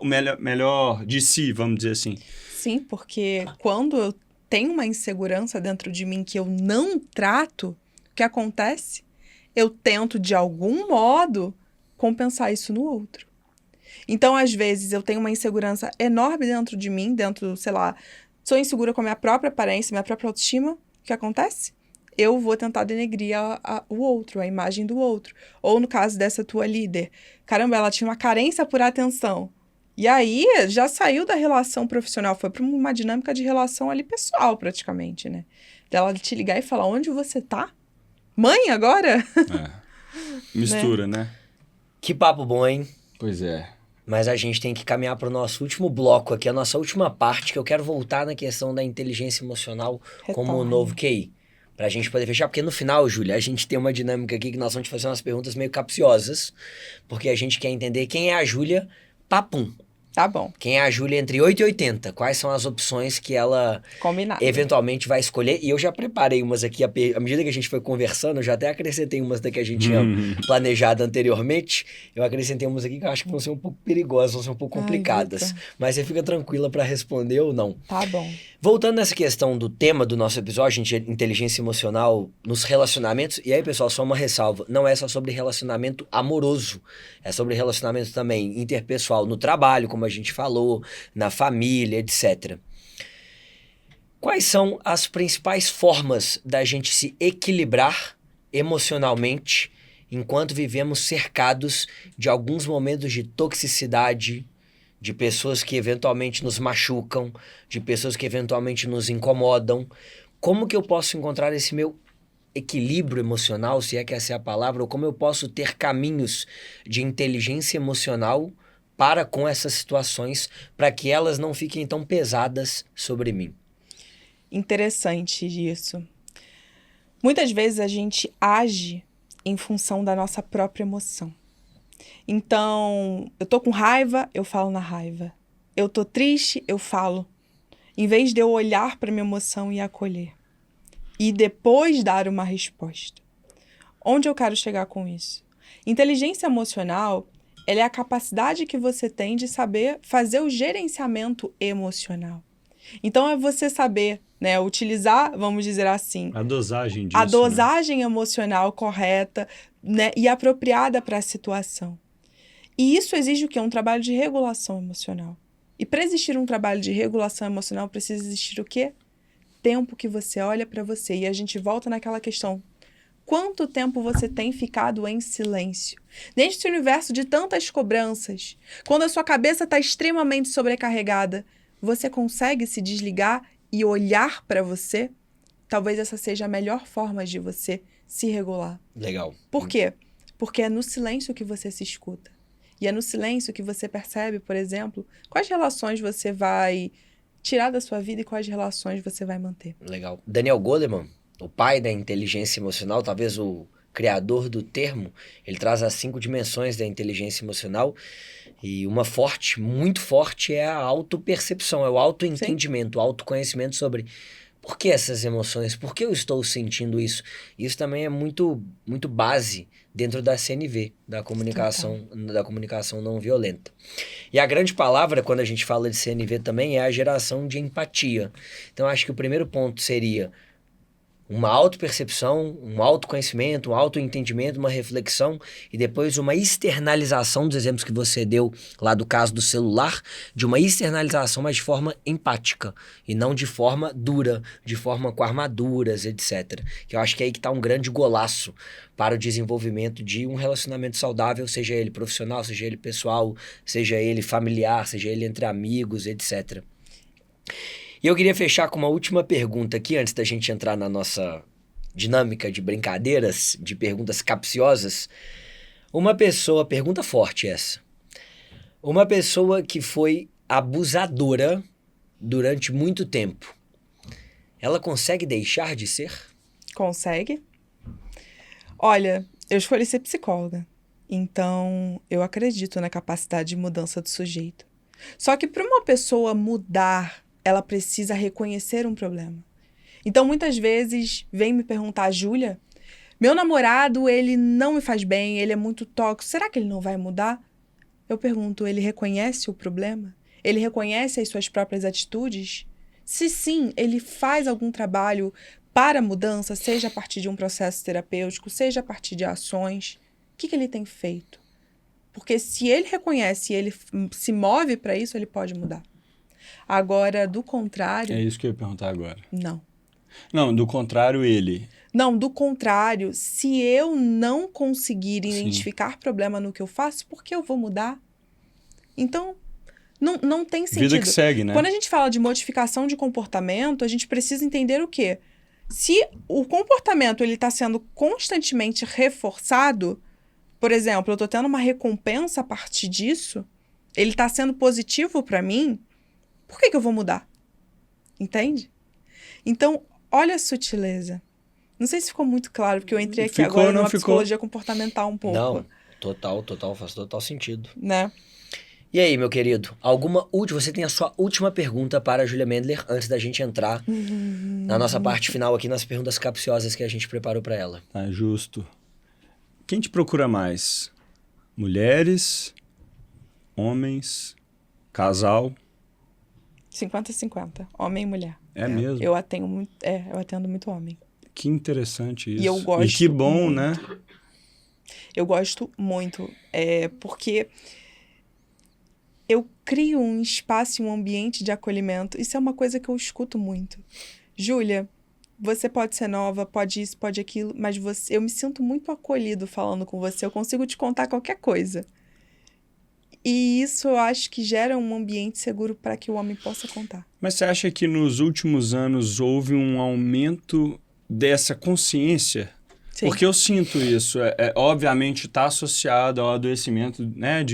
o melhor de si, vamos dizer assim. Sim, porque quando eu tenho uma insegurança dentro de mim que eu não trato, o que acontece? Eu tento, de algum modo, compensar isso no outro. Então, às vezes, eu tenho uma insegurança enorme dentro de mim, sei lá, sou insegura com a minha própria aparência, minha própria autoestima. O que acontece? eu vou tentar denegrir o outro, a imagem do outro. Ou no caso dessa tua líder, caramba, ela tinha uma carência por atenção. E aí, já saiu da relação profissional, foi para uma dinâmica de relação ali pessoal, praticamente, né? Dela te ligar e falar, onde você tá? Mãe, agora? Mistura, né? Que papo bom, hein? Pois é. Mas a gente tem que caminhar para o nosso último bloco aqui, a nossa última parte, que eu quero voltar na questão da inteligência emocional como o novo QI. Pra gente poder fechar, porque no final, Júlia, a gente tem uma dinâmica aqui que nós vamos te fazer umas perguntas meio capciosas, porque a gente quer entender quem é a Júlia papum. Tá bom. Quem é a Júlia entre 8 e 80? Quais são as opções que ela Combinado. eventualmente vai escolher? E eu já preparei umas aqui, à medida que a gente foi conversando, eu já até acrescentei umas da que a gente tinha planejado anteriormente. Eu acrescentei umas aqui que eu acho que vão ser um pouco perigosas, vão ser um pouco complicadas. Mas você fica tranquila para responder ou não. Tá bom. Voltando nessa questão do tema do nosso episódio, inteligência emocional nos relacionamentos, e aí, pessoal, só uma ressalva, não é só sobre relacionamento amoroso, é sobre relacionamento também interpessoal no trabalho, como a gente falou, na família, etc. Quais são as principais formas da gente se equilibrar emocionalmente enquanto vivemos cercados de alguns momentos de toxicidade, de pessoas que eventualmente nos machucam, de pessoas que eventualmente nos incomodam? Como que eu posso encontrar esse meu equilíbrio emocional, se é que essa é a palavra, ou como eu posso ter caminhos de inteligência emocional para com essas situações, para que elas não fiquem tão pesadas sobre mim? Interessante isso. Muitas vezes a gente age em função da nossa própria emoção. Então, eu tô com raiva, eu falo na raiva. Eu tô triste, eu falo. Em vez de eu olhar para minha emoção e acolher. E depois dar uma resposta. Onde eu quero chegar com isso? Inteligência emocional, ela é a capacidade que você tem de saber fazer o gerenciamento emocional. Então, é você saber, né, utilizar, vamos dizer assim, a dosagem disso. A dosagem emocional correta, né, e apropriada para a situação. E isso exige o quê? Um trabalho de regulação emocional. E para existir um trabalho de regulação emocional, precisa existir o quê? Tempo que você olha para você. E a gente volta naquela questão. Quanto tempo você tem ficado em silêncio? Neste universo de tantas cobranças, quando a sua cabeça está extremamente sobrecarregada, você consegue se desligar e olhar para você? Talvez essa seja a melhor forma de você se regular. Legal. Por quê? Porque é no silêncio que você se escuta. E é no silêncio que você percebe, por exemplo, quais relações você vai tirar da sua vida e quais relações você vai manter. Legal. Daniel Goleman, o pai da inteligência emocional, talvez o criador do termo, ele traz as 5 dimensões da inteligência emocional e uma forte, muito forte, é a autopercepção, é o autoentendimento, o autoconhecimento sobre por que essas emoções, por que eu estou sentindo isso. Isso também é muito, muito base dentro da CNV, da comunicação não violenta. E a grande palavra, quando a gente fala de CNV também, é a geração de empatia. Então, acho que o primeiro ponto seria uma autopercepção, um autoconhecimento, um autoentendimento, uma reflexão e depois uma externalização dos exemplos que você deu lá do caso do celular, de uma externalização, mas de forma empática e não de forma dura, de forma com armaduras, etc. Que eu acho que é aí que está um grande golaço para o desenvolvimento de um relacionamento saudável, seja ele profissional, seja ele pessoal, seja ele familiar, seja ele entre amigos, etc. E eu queria fechar com uma última pergunta aqui, antes da gente entrar na nossa dinâmica de brincadeiras, de perguntas capciosas. Uma pessoa, pergunta forte essa, uma pessoa que foi abusadora durante muito tempo, ela consegue deixar de ser? Consegue. Olha, eu escolhi ser psicóloga, então eu acredito na capacidade de mudança do sujeito. Só que para uma pessoa mudar, ela precisa reconhecer um problema. Então, muitas vezes, vem me perguntar, Júlia, meu namorado, ele não me faz bem, ele é muito tóxico, será que ele não vai mudar? Eu pergunto, ele reconhece o problema? Ele reconhece as suas próprias atitudes? Se sim, ele faz algum trabalho para a mudança, seja a partir de um processo terapêutico, seja a partir de ações, o que ele tem feito? Porque se ele reconhece e ele se move para isso, ele pode mudar. Agora, do contrário... É isso que eu ia perguntar agora. Não. Não, do contrário, ele. Não, do contrário, se eu não conseguir Sim. identificar problema no que eu faço, por que eu vou mudar? Então, não tem sentido. Vida que segue, né? Quando a gente fala de modificação de comportamento, a gente precisa entender o quê? Se o comportamento ele está sendo constantemente reforçado, por exemplo, eu estou tendo uma recompensa a partir disso, ele está sendo positivo para mim, por que eu vou mudar? Entende? Então, olha a sutileza. Não sei se ficou muito claro, porque eu entrei aqui Ficou, agora não numa ficou? psicologia comportamental um pouco. Não, total, faz total sentido. Né? E aí, meu querido, você tem a sua última pergunta para a Júlia Mendler antes da gente entrar na nossa parte final aqui nas perguntas capciosas que a gente preparou para ela. Tá justo. Quem te procura mais? Mulheres? Homens? Casal? 50-50, homem e mulher. É mesmo? Eu atendo muito homem. Que interessante isso. E eu gosto E que bom, muito. né? Eu gosto muito, porque eu crio um espaço e um ambiente de acolhimento. Isso é uma coisa que eu escuto muito. Júlia, você pode ser nova, pode isso, pode aquilo, mas eu me sinto muito acolhido falando com você. Eu consigo te contar qualquer coisa. E isso eu acho que gera um ambiente seguro para que o homem possa contar. Mas você acha que nos últimos anos houve um aumento dessa consciência? Sim. Porque eu sinto isso. Obviamente está associado ao adoecimento, né,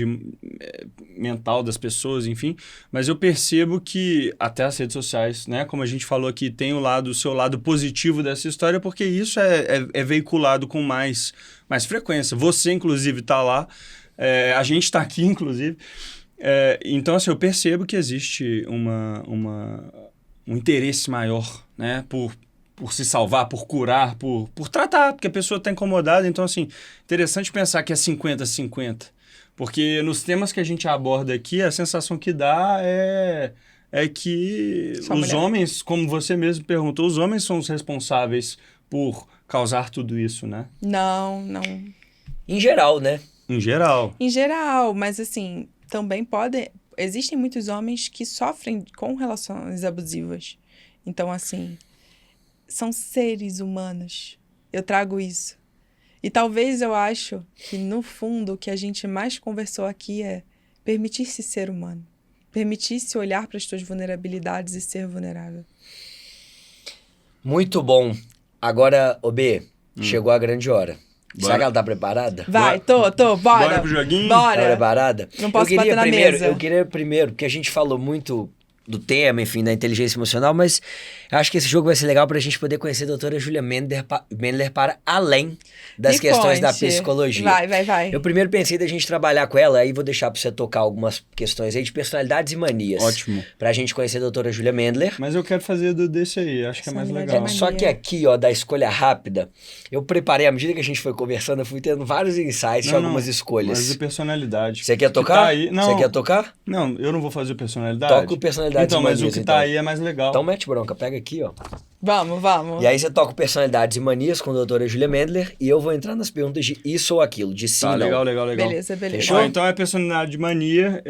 mental das pessoas, enfim. Mas eu percebo que até as redes sociais, né, como a gente falou aqui, tem o seu lado positivo dessa história, porque isso é veiculado com mais frequência. Você, inclusive, está lá. A gente está aqui, inclusive. Então, assim, eu percebo que existe um interesse maior, né, por se salvar, por curar, por tratar, porque a pessoa está incomodada. Então, assim, interessante pensar que é 50-50. Porque nos temas que a gente aborda aqui, a sensação que dá é que os homens, como você mesmo perguntou, os homens são os responsáveis por causar tudo isso, né? Não. Em geral, né? Em geral. Em geral, mas assim, também existem muitos homens que sofrem com relações abusivas. Então, assim, são seres humanos. Eu trago isso. E talvez eu acho que, no fundo, o que a gente mais conversou aqui é permitir-se ser humano. Permitir-se olhar para as suas vulnerabilidades e ser vulnerável. Muito bom. Agora, B, chegou a grande hora. Bora. Será que ela tá preparada? Vai, tô, bora. Bora pro joguinho? Bora. Tá preparada? Não posso bater na mesa. Eu queria primeiro, porque a gente falou muito do tema, enfim, da inteligência emocional, mas eu acho que esse jogo vai ser legal pra gente poder conhecer a doutora Júlia Mendler para além das Me questões da conte. psicologia. Vai. Eu primeiro pensei da gente trabalhar com ela, aí vou deixar pra você tocar algumas questões aí de personalidades e manias. Ótimo. Pra gente conhecer a doutora Júlia Mendler. Mas eu quero fazer desse aí, acho que é mais Personalidade legal. é Só que aqui, ó, da escolha rápida, eu preparei, à medida que a gente foi conversando, eu fui tendo vários insights de algumas escolhas. Mas de personalidade. Você quer Que tocar? tá aí- Não, Você quer tocar? Não, eu não vou fazer personalidade. Toca o personalidades Então, e mas manias, o que então. tá aí é mais legal. Então mete bronca, pega aqui, ó. Vamos. E aí você toca o personalidades e manias com a doutora Júlia Mendler e eu vou entrar nas perguntas de isso ou aquilo, de sim Tá, ou não. legal. Beleza. Fechou? Ó, então é personalidade de mania.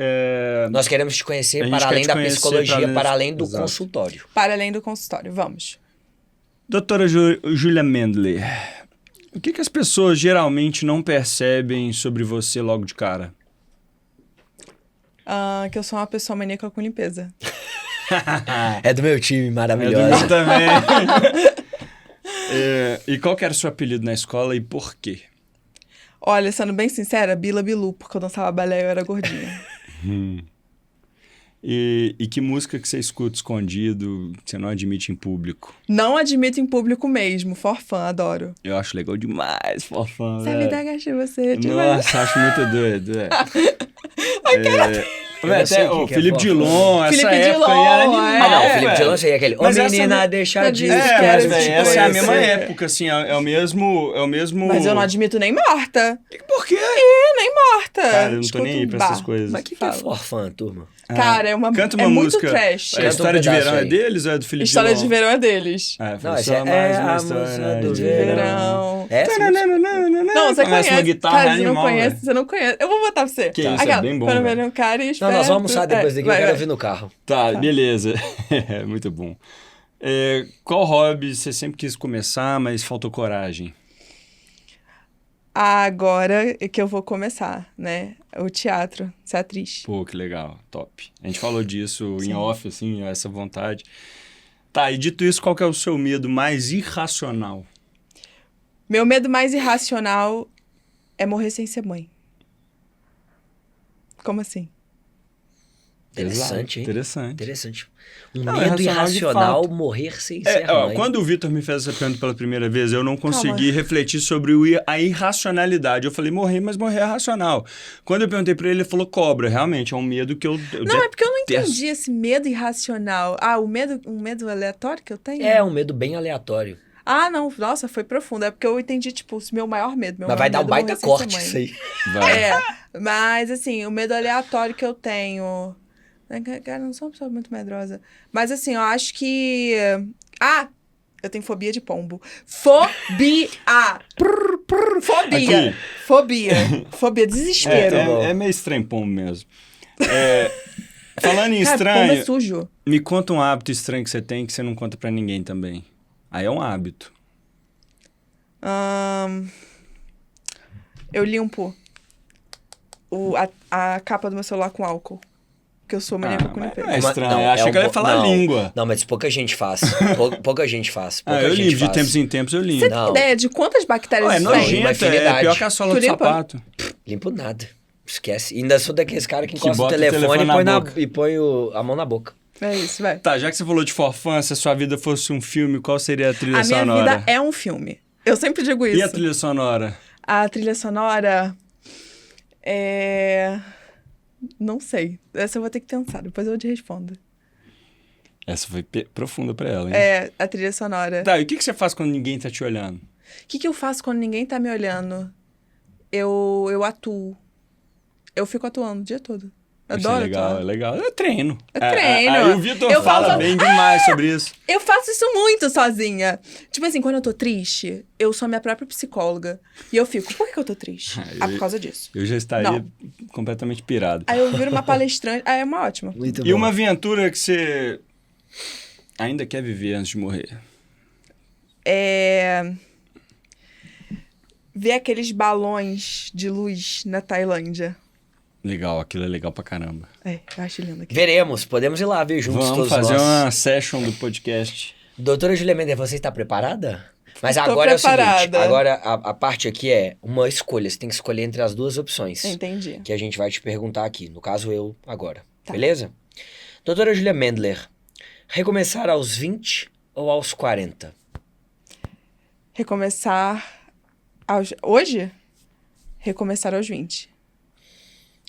Nós queremos te A conhecer gente para quer além te da conhecer psicologia, para além do Exato. consultório. Para além do consultório, vamos. Doutora Júlia Mendler, o que as pessoas geralmente não percebem sobre você logo de cara? Que eu sou uma pessoa maníaca com limpeza. É do meu time, Eu maravilhosa. também. E qual que era o seu apelido na escola e por quê? Olha, sendo bem sincera, Bila Bilu, porque eu dançava balé e eu era gordinha. E que música que você escuta escondido, que você não admite em público? Não admito em público mesmo, forfã, adoro. Eu acho legal demais, fofão. Se a vida agacha você, demais. Nossa, acho muito doido. Eu não sei O o que é Felipe fofão. Dilon, essa Felipe época Dilon, aí era é. animal. Ah, não, o Felipe velho. Dilon seria aquele. Ô, Mas essa menina, não- deixa disso. É, É, quero mas te velho, essa é a mesma conhecer. época, assim, é o mesmo... Mas eu não admito nem morta. Por quê? Nem morta. Cara, eu não tô Escuto nem aí pra bar. essas coisas. Mas o que é Fala. forfã, turma? Cara, Canta uma é muito música. trash. A história de pedaço verão é aí. deles ou é do Felipe História Dilon? de verão é deles. É, Não, foi essa só é mais a uma música história do de verão. verão. Essa Não, você Começa conhece. uma guitarra Cara, você não animal, conhece, velho. você não conhece. Eu vou botar pra você. Que isso, é bem bom, Quando velho. ver um cara e Não, esperto. nós vamos almoçar depois daqui, eu vai, quero vai. ouvir no carro. Tá, beleza. Muito bom. Qual hobby você sempre quis começar, mas faltou coragem? Agora é que eu vou começar, né? O teatro, ser atriz. Pô, que legal, top. A gente falou disso Sim. em off, assim, essa vontade. Tá, e dito isso, qual que é o seu medo mais irracional? Meu medo mais irracional é morrer sem ser mãe. Como assim? Interessante, hein? Interessante. Interessante. Um Não, medo irracional de irracional fato. morrer sem ser Ó, mãe. quando o Vitor me fez essa pergunta pela primeira vez, eu não consegui Calma. refletir sobre a irracionalidade. Eu falei, morrer, mas morrer é racional. Quando eu perguntei pra ele, ele falou cobra. Realmente, é um medo que eu Não, é porque eu não detesto. entendi esse medo irracional. Ah, um medo aleatório que eu tenho? É um medo bem aleatório. Ah, não. Nossa, foi profundo. É porque eu entendi, tipo, o meu maior medo. Mas vai dar um baita corte isso isso aí. Vai. É, mas assim, o medo aleatório que eu tenho... Cara, eu não sou uma pessoa muito medrosa. Mas assim, eu acho que... Ah! Eu tenho fobia de pombo. Fobia! Fobia! Aqui. Fobia, desespero. É meio estranho pombo mesmo. Falando em Cara, estranho, pombo é sujo. me conta um hábito estranho que você tem que você não conta pra ninguém também. Aí é um hábito. Eu limpo a capa do meu celular com álcool. Porque eu sou maníaca com mas limpeza. não é estranho. Não, Eu achei que ela ia falar não, língua. Não, mas pouca gente faz. Pouca gente faz. Ah, Pouca eu gente limpo. De faz. tempos em tempos eu limpo. Você tem Não. ideia de quantas bactérias É isso Uma nojento, é infinidade. pior que a sola Tu do limpa? sapato. Limpo nada. Esquece. Ainda sou daqueles caras que Que encosta o bota o telefone telefone e na põe, boca. e põe a mão na boca. É isso, vai. Tá, já que você falou de forfã, se a sua vida fosse um filme, qual seria a trilha A minha sonora? vida é um filme. Eu sempre digo isso. E a trilha sonora? A trilha sonora é... Não sei. Essa eu vou ter que pensar. Depois eu te respondo. Essa foi profunda pra ela, hein? É, a trilha sonora. Tá, e o que você faz quando ninguém tá te olhando? O que eu faço quando ninguém tá me olhando? Eu atuo. Eu fico atuando o dia todo. Isso Adoro é legal, atuar. é legal. Eu treino. Eu treino. Aí o Vitor Eu fala faço- bem demais sobre isso. Eu faço isso muito sozinha. Tipo assim, quando eu tô triste, eu sou minha própria psicóloga. E eu fico, por que eu tô triste? Por causa disso. Eu já estaria Não. completamente pirado. Aí eu viro uma palestrante. Aí é uma ótima. Muito E uma aventura que você ainda quer viver antes de morrer? Ver aqueles balões de luz na Tailândia. Legal, aquilo é legal pra caramba. É, eu acho lindo aqui. Veremos. Podemos ir lá ver juntos Vamos todos fazer nós. uma session do podcast. Doutora Julia Mendes, você está preparada? Mas Estou agora é o seguinte, preparada. agora a parte aqui é uma escolha, você tem que escolher entre as duas opções. Entendi. Que a gente vai te perguntar aqui, no caso eu agora, Tá. beleza? Doutora Julia Mendler, recomeçar aos 20 ou aos 40? Recomeçar hoje? Recomeçar aos 20.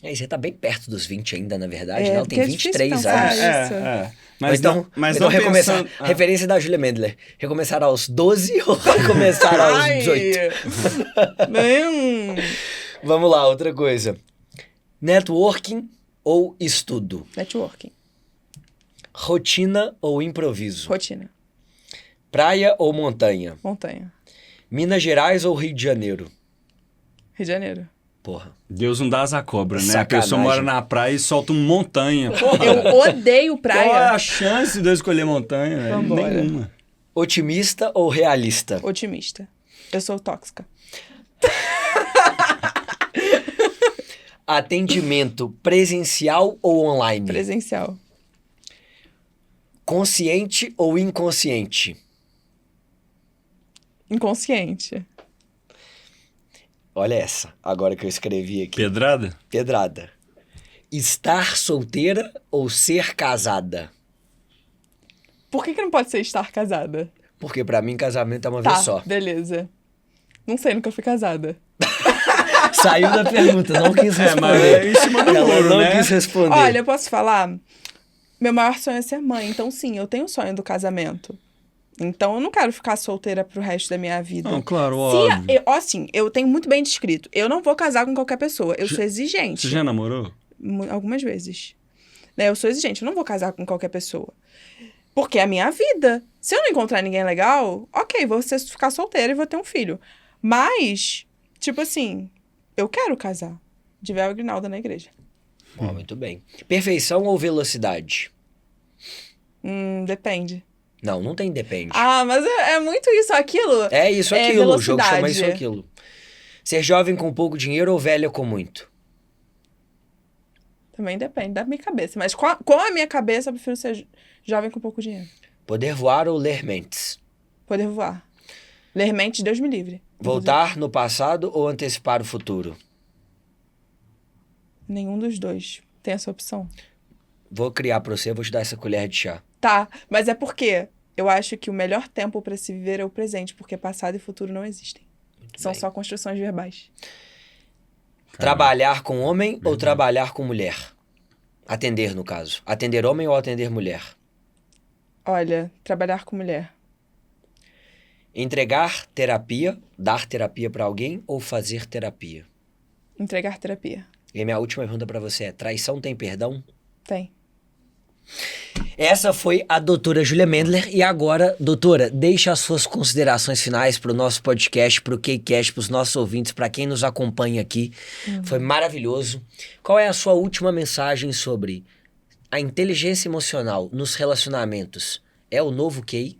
Aí você tá bem perto dos 20 ainda, na verdade, É, não? porque Tem é difícil 23 pensar anos. isso. Mas então, não, mas então não recomeçar. pensando... Referência da Julia Mendler. Recomeçar aos 12 ou recomeçar aos 18? Vamos lá, outra coisa. Networking ou estudo? Networking. Rotina ou improviso? Rotina. Praia ou montanha? Montanha. Minas Gerais ou Rio de Janeiro? Rio de Janeiro. Porra. Deus não dá asa à cobra, né? A Sacanagem. pessoa mora na praia e solta uma montanha. Porra, Eu odeio qual é praia. a chance de eu escolher montanha? velho? Vambora. Nenhuma. Otimista ou realista? Otimista. Eu sou tóxica. Atendimento presencial ou online? Presencial. Consciente ou inconsciente? Inconsciente. Olha essa, agora que eu escrevi aqui. Pedrada? Pedrada. Estar solteira ou ser casada? Por que não pode ser estar casada? Porque pra mim casamento é uma Tá, vez só. beleza. Não sei, nunca fui casada. Saiu da pergunta, não quis responder. mas é em cima do Ela muro, não né? quis responder. Olha, eu posso falar? Meu maior sonho é ser mãe. Então, sim, eu tenho o sonho do casamento. Então, eu não quero ficar solteira pro resto da minha vida. Não, claro, Se óbvio. assim, eu tenho muito bem descrito. Eu não vou casar com qualquer pessoa. Eu sou exigente. Você já namorou? Algumas vezes. Né, eu sou exigente. Eu não vou casar com qualquer pessoa. Porque é a minha vida. Se eu não encontrar ninguém legal, ok, vou ficar solteira e vou ter um filho. Mas, tipo assim, eu quero casar. De véu e grinalda na igreja. Ó, muito bem. Perfeição ou velocidade? Depende. Não tem depende. Ah, mas é muito isso, aquilo. É isso, É aquilo. O jogo chama velocidade. isso, aquilo. Ser jovem com pouco dinheiro ou velho com muito? Também depende da minha cabeça. Mas com a minha cabeça, eu prefiro ser jovem com pouco dinheiro. Poder voar ou ler mentes? Poder voar. Ler mentes, Deus me livre. Voltar no passado ou antecipar o futuro? Nenhum dos dois. Tem essa opção. Vou criar pra você, vou te dar essa colher de chá. Tá, mas é porque eu acho que o melhor tempo pra se viver é o presente, porque passado e futuro não existem. São bem. só construções verbais. Trabalhar com homem ou trabalhar com mulher? Atender, no caso. Atender homem ou atender mulher? Olha, trabalhar com mulher. Entregar terapia, dar terapia pra alguém ou fazer terapia? Entregar terapia. E a minha última pergunta pra você é: traição tem perdão? Tem. Essa foi a doutora Júlia Mendler. E agora, doutora, deixa as suas considerações finais para o nosso podcast, para o KCast, para os nossos ouvintes, para quem nos acompanha aqui. Foi maravilhoso. Qual é a sua última mensagem sobre a inteligência emocional nos relacionamentos? É o novo QI?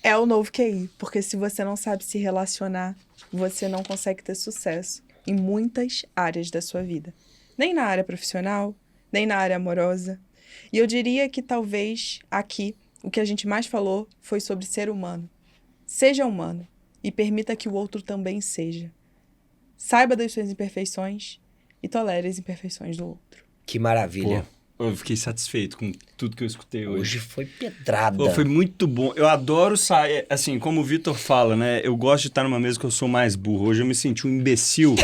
É o novo QI, porque se você não sabe se relacionar, você não consegue ter sucesso em muitas áreas da sua vida. Nem na área profissional, nem na área amorosa. E eu diria que talvez aqui o que a gente mais falou foi sobre ser humano. Seja humano e permita que o outro também seja. Saiba das suas imperfeições e tolere as imperfeições do outro. Que maravilha. Pô, eu fiquei satisfeito com tudo que eu escutei hoje. Hoje foi pedrada. Pô, foi muito bom. Eu adoro sair, assim, como o Vitor fala, né? Eu gosto de estar numa mesa que eu sou mais burro. Hoje eu me senti um imbecil.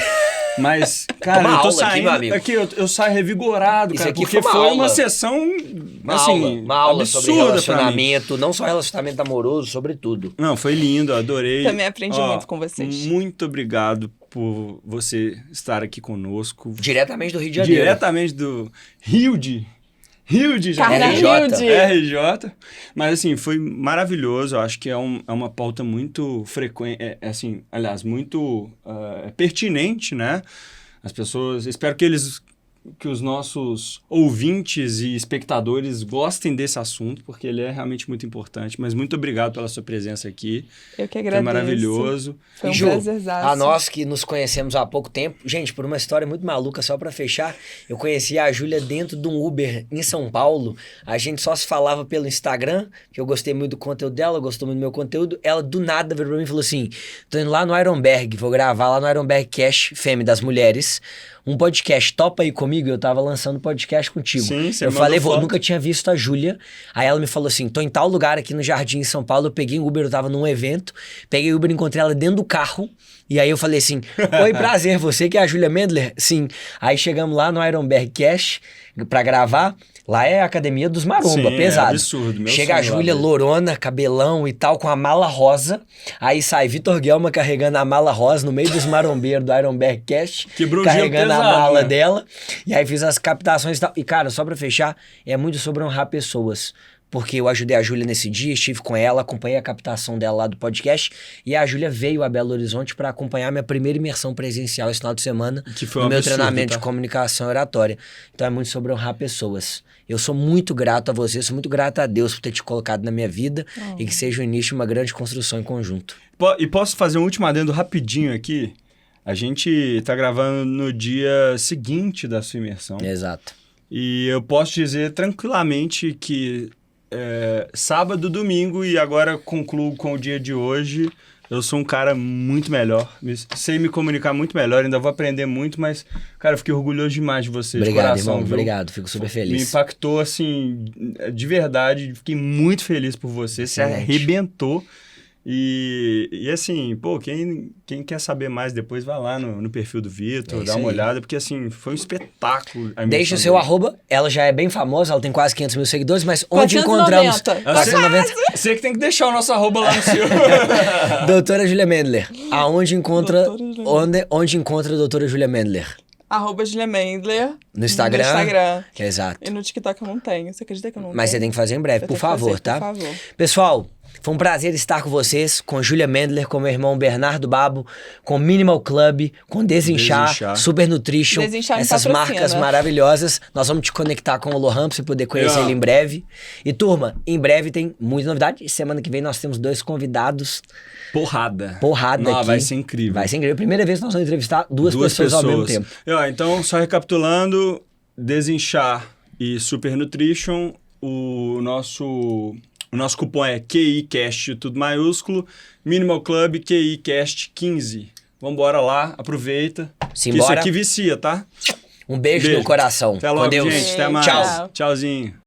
Mas, cara, Uma eu tô aula aqui, saindo meu amigo. aqui, eu saio revigorado, Isso cara, aqui porque foi uma foi aula. uma sessão, Uma assim, uma aula sobre absurda pra mim. relacionamento, não só relacionamento amoroso, sobre tudo. Não, foi lindo, eu adorei. Também aprendi muito com vocês. Muito obrigado por você estar aqui conosco. Diretamente do Rio de Janeiro. Diretamente do Rio de Carna Janeiro. RJ. RJ. Mas assim, foi maravilhoso. Eu acho que é uma pauta muito frequente, assim, aliás, muito pertinente, né? As pessoas, espero que os nossos ouvintes e espectadores gostem desse assunto, porque ele é realmente muito importante. Mas muito obrigado pela sua presença aqui. Eu que Foi agradeço. maravilhoso. Foi um Ju, prazerzaço. a nós que nos conhecemos há pouco tempo, gente, por uma história muito maluca, só pra fechar, eu conheci a Júlia dentro de um Uber em São Paulo. A gente só se falava pelo Instagram, que eu gostei muito do conteúdo dela, gostou muito do meu conteúdo. Ela do nada virou pra mim e falou assim: tô indo lá no Ironberg, vou gravar lá no Ironberg Cash, Fêmea das Mulheres, um podcast, topa aí comigo? Eu tava lançando podcast contigo. Sim, você eu mandou falei, foto. nunca tinha visto a Júlia. Aí ela me falou assim: tô em tal lugar aqui no Jardim, em São Paulo. Eu peguei um Uber, eu tava num evento. Peguei o Uber, encontrei ela dentro do carro. E aí eu falei assim: oi, prazer, você que é a Júlia Mendler? Sim. Aí chegamos lá no Ironberg Cash pra gravar. Lá é a academia dos maromba, Sim, pesado. é absurdo, meu Chega a sonho lá Júlia ver. lourona, cabelão e tal, com a mala rosa. Aí sai Vitor Guelma carregando a mala rosa no meio dos marombeiros do Ironberg Cash. Quebrou o gelo carregando a pesado, mala né? dela. E aí fiz as captações e tal. E, cara, só pra fechar, é muito sobre honrar pessoas. Porque eu ajudei a Júlia nesse dia, estive com ela, acompanhei a captação dela lá do podcast. E a Júlia veio a Belo Horizonte pra acompanhar minha primeira imersão presencial esse final de semana. Que foi um no meu absurdo, treinamento tá? de comunicação e oratória. Então é muito sobre honrar pessoas. Eu sou muito grato a você, sou muito grato a Deus por ter te colocado na minha vida e que seja o início de uma grande construção em conjunto. E posso fazer um último adendo rapidinho aqui? A gente tá gravando no dia seguinte da sua imersão. Exato. E eu posso dizer tranquilamente que sábado, domingo e agora concluo com o dia de hoje, eu sou um cara muito melhor. Sei me comunicar muito melhor, ainda vou aprender muito, mas, cara, eu fiquei orgulhoso demais de você, Obrigado, de coração, irmão. viu? Obrigado, fico super Me feliz. impactou, assim, de verdade. Fiquei muito feliz por você. Você Excelente. arrebentou. E assim, pô, quem quer saber mais depois, vai lá no perfil do Vitor, É dá isso uma aí. olhada, porque assim, foi um espetáculo. a Deixa o imersão seu dele. arroba, ela já é bem famosa, ela tem quase 500 mil seguidores, mas onde encontramos... 490. 490. Você que tem que deixar o nosso arroba lá no seu. Doutora Júlia Mendler, aonde encontra... Doutora Júlia. Onde encontra a doutora Júlia Mendler? @Julia Mendler. No Instagram? No Instagram. Exato. E no TikTok eu não tenho. Você acredita que eu não Mas você tenho? tem que fazer em breve, Eu por tenho que favor, fazer, tá? por favor. Pessoal, Foi um prazer estar com vocês, com Júlia Mendler, com meu irmão Bernardo Babo, com Minimal Club, com Desinchar, Super Nutrition, Desinchar me essas patrocina. marcas maravilhosas. Nós vamos te conectar com o Lohan pra você poder conhecer ele em breve. E turma, em breve tem muita novidade. Semana que vem nós temos 2 convidados. Porrada Não, aqui. Vai ser incrível. Vai ser incrível. Primeira vez que nós vamos entrevistar duas pessoas ao mesmo tempo. Então, só recapitulando, Desinchar e Super Nutrition, o nosso cupom é QICast, tudo maiúsculo. Minimal Club, QICast 15. Vambora lá, aproveita. Simbora. Isso aqui vicia, tá? Um beijo no coração. Até logo, Com Deus. gente. Até mais. Tchau. Tchauzinho.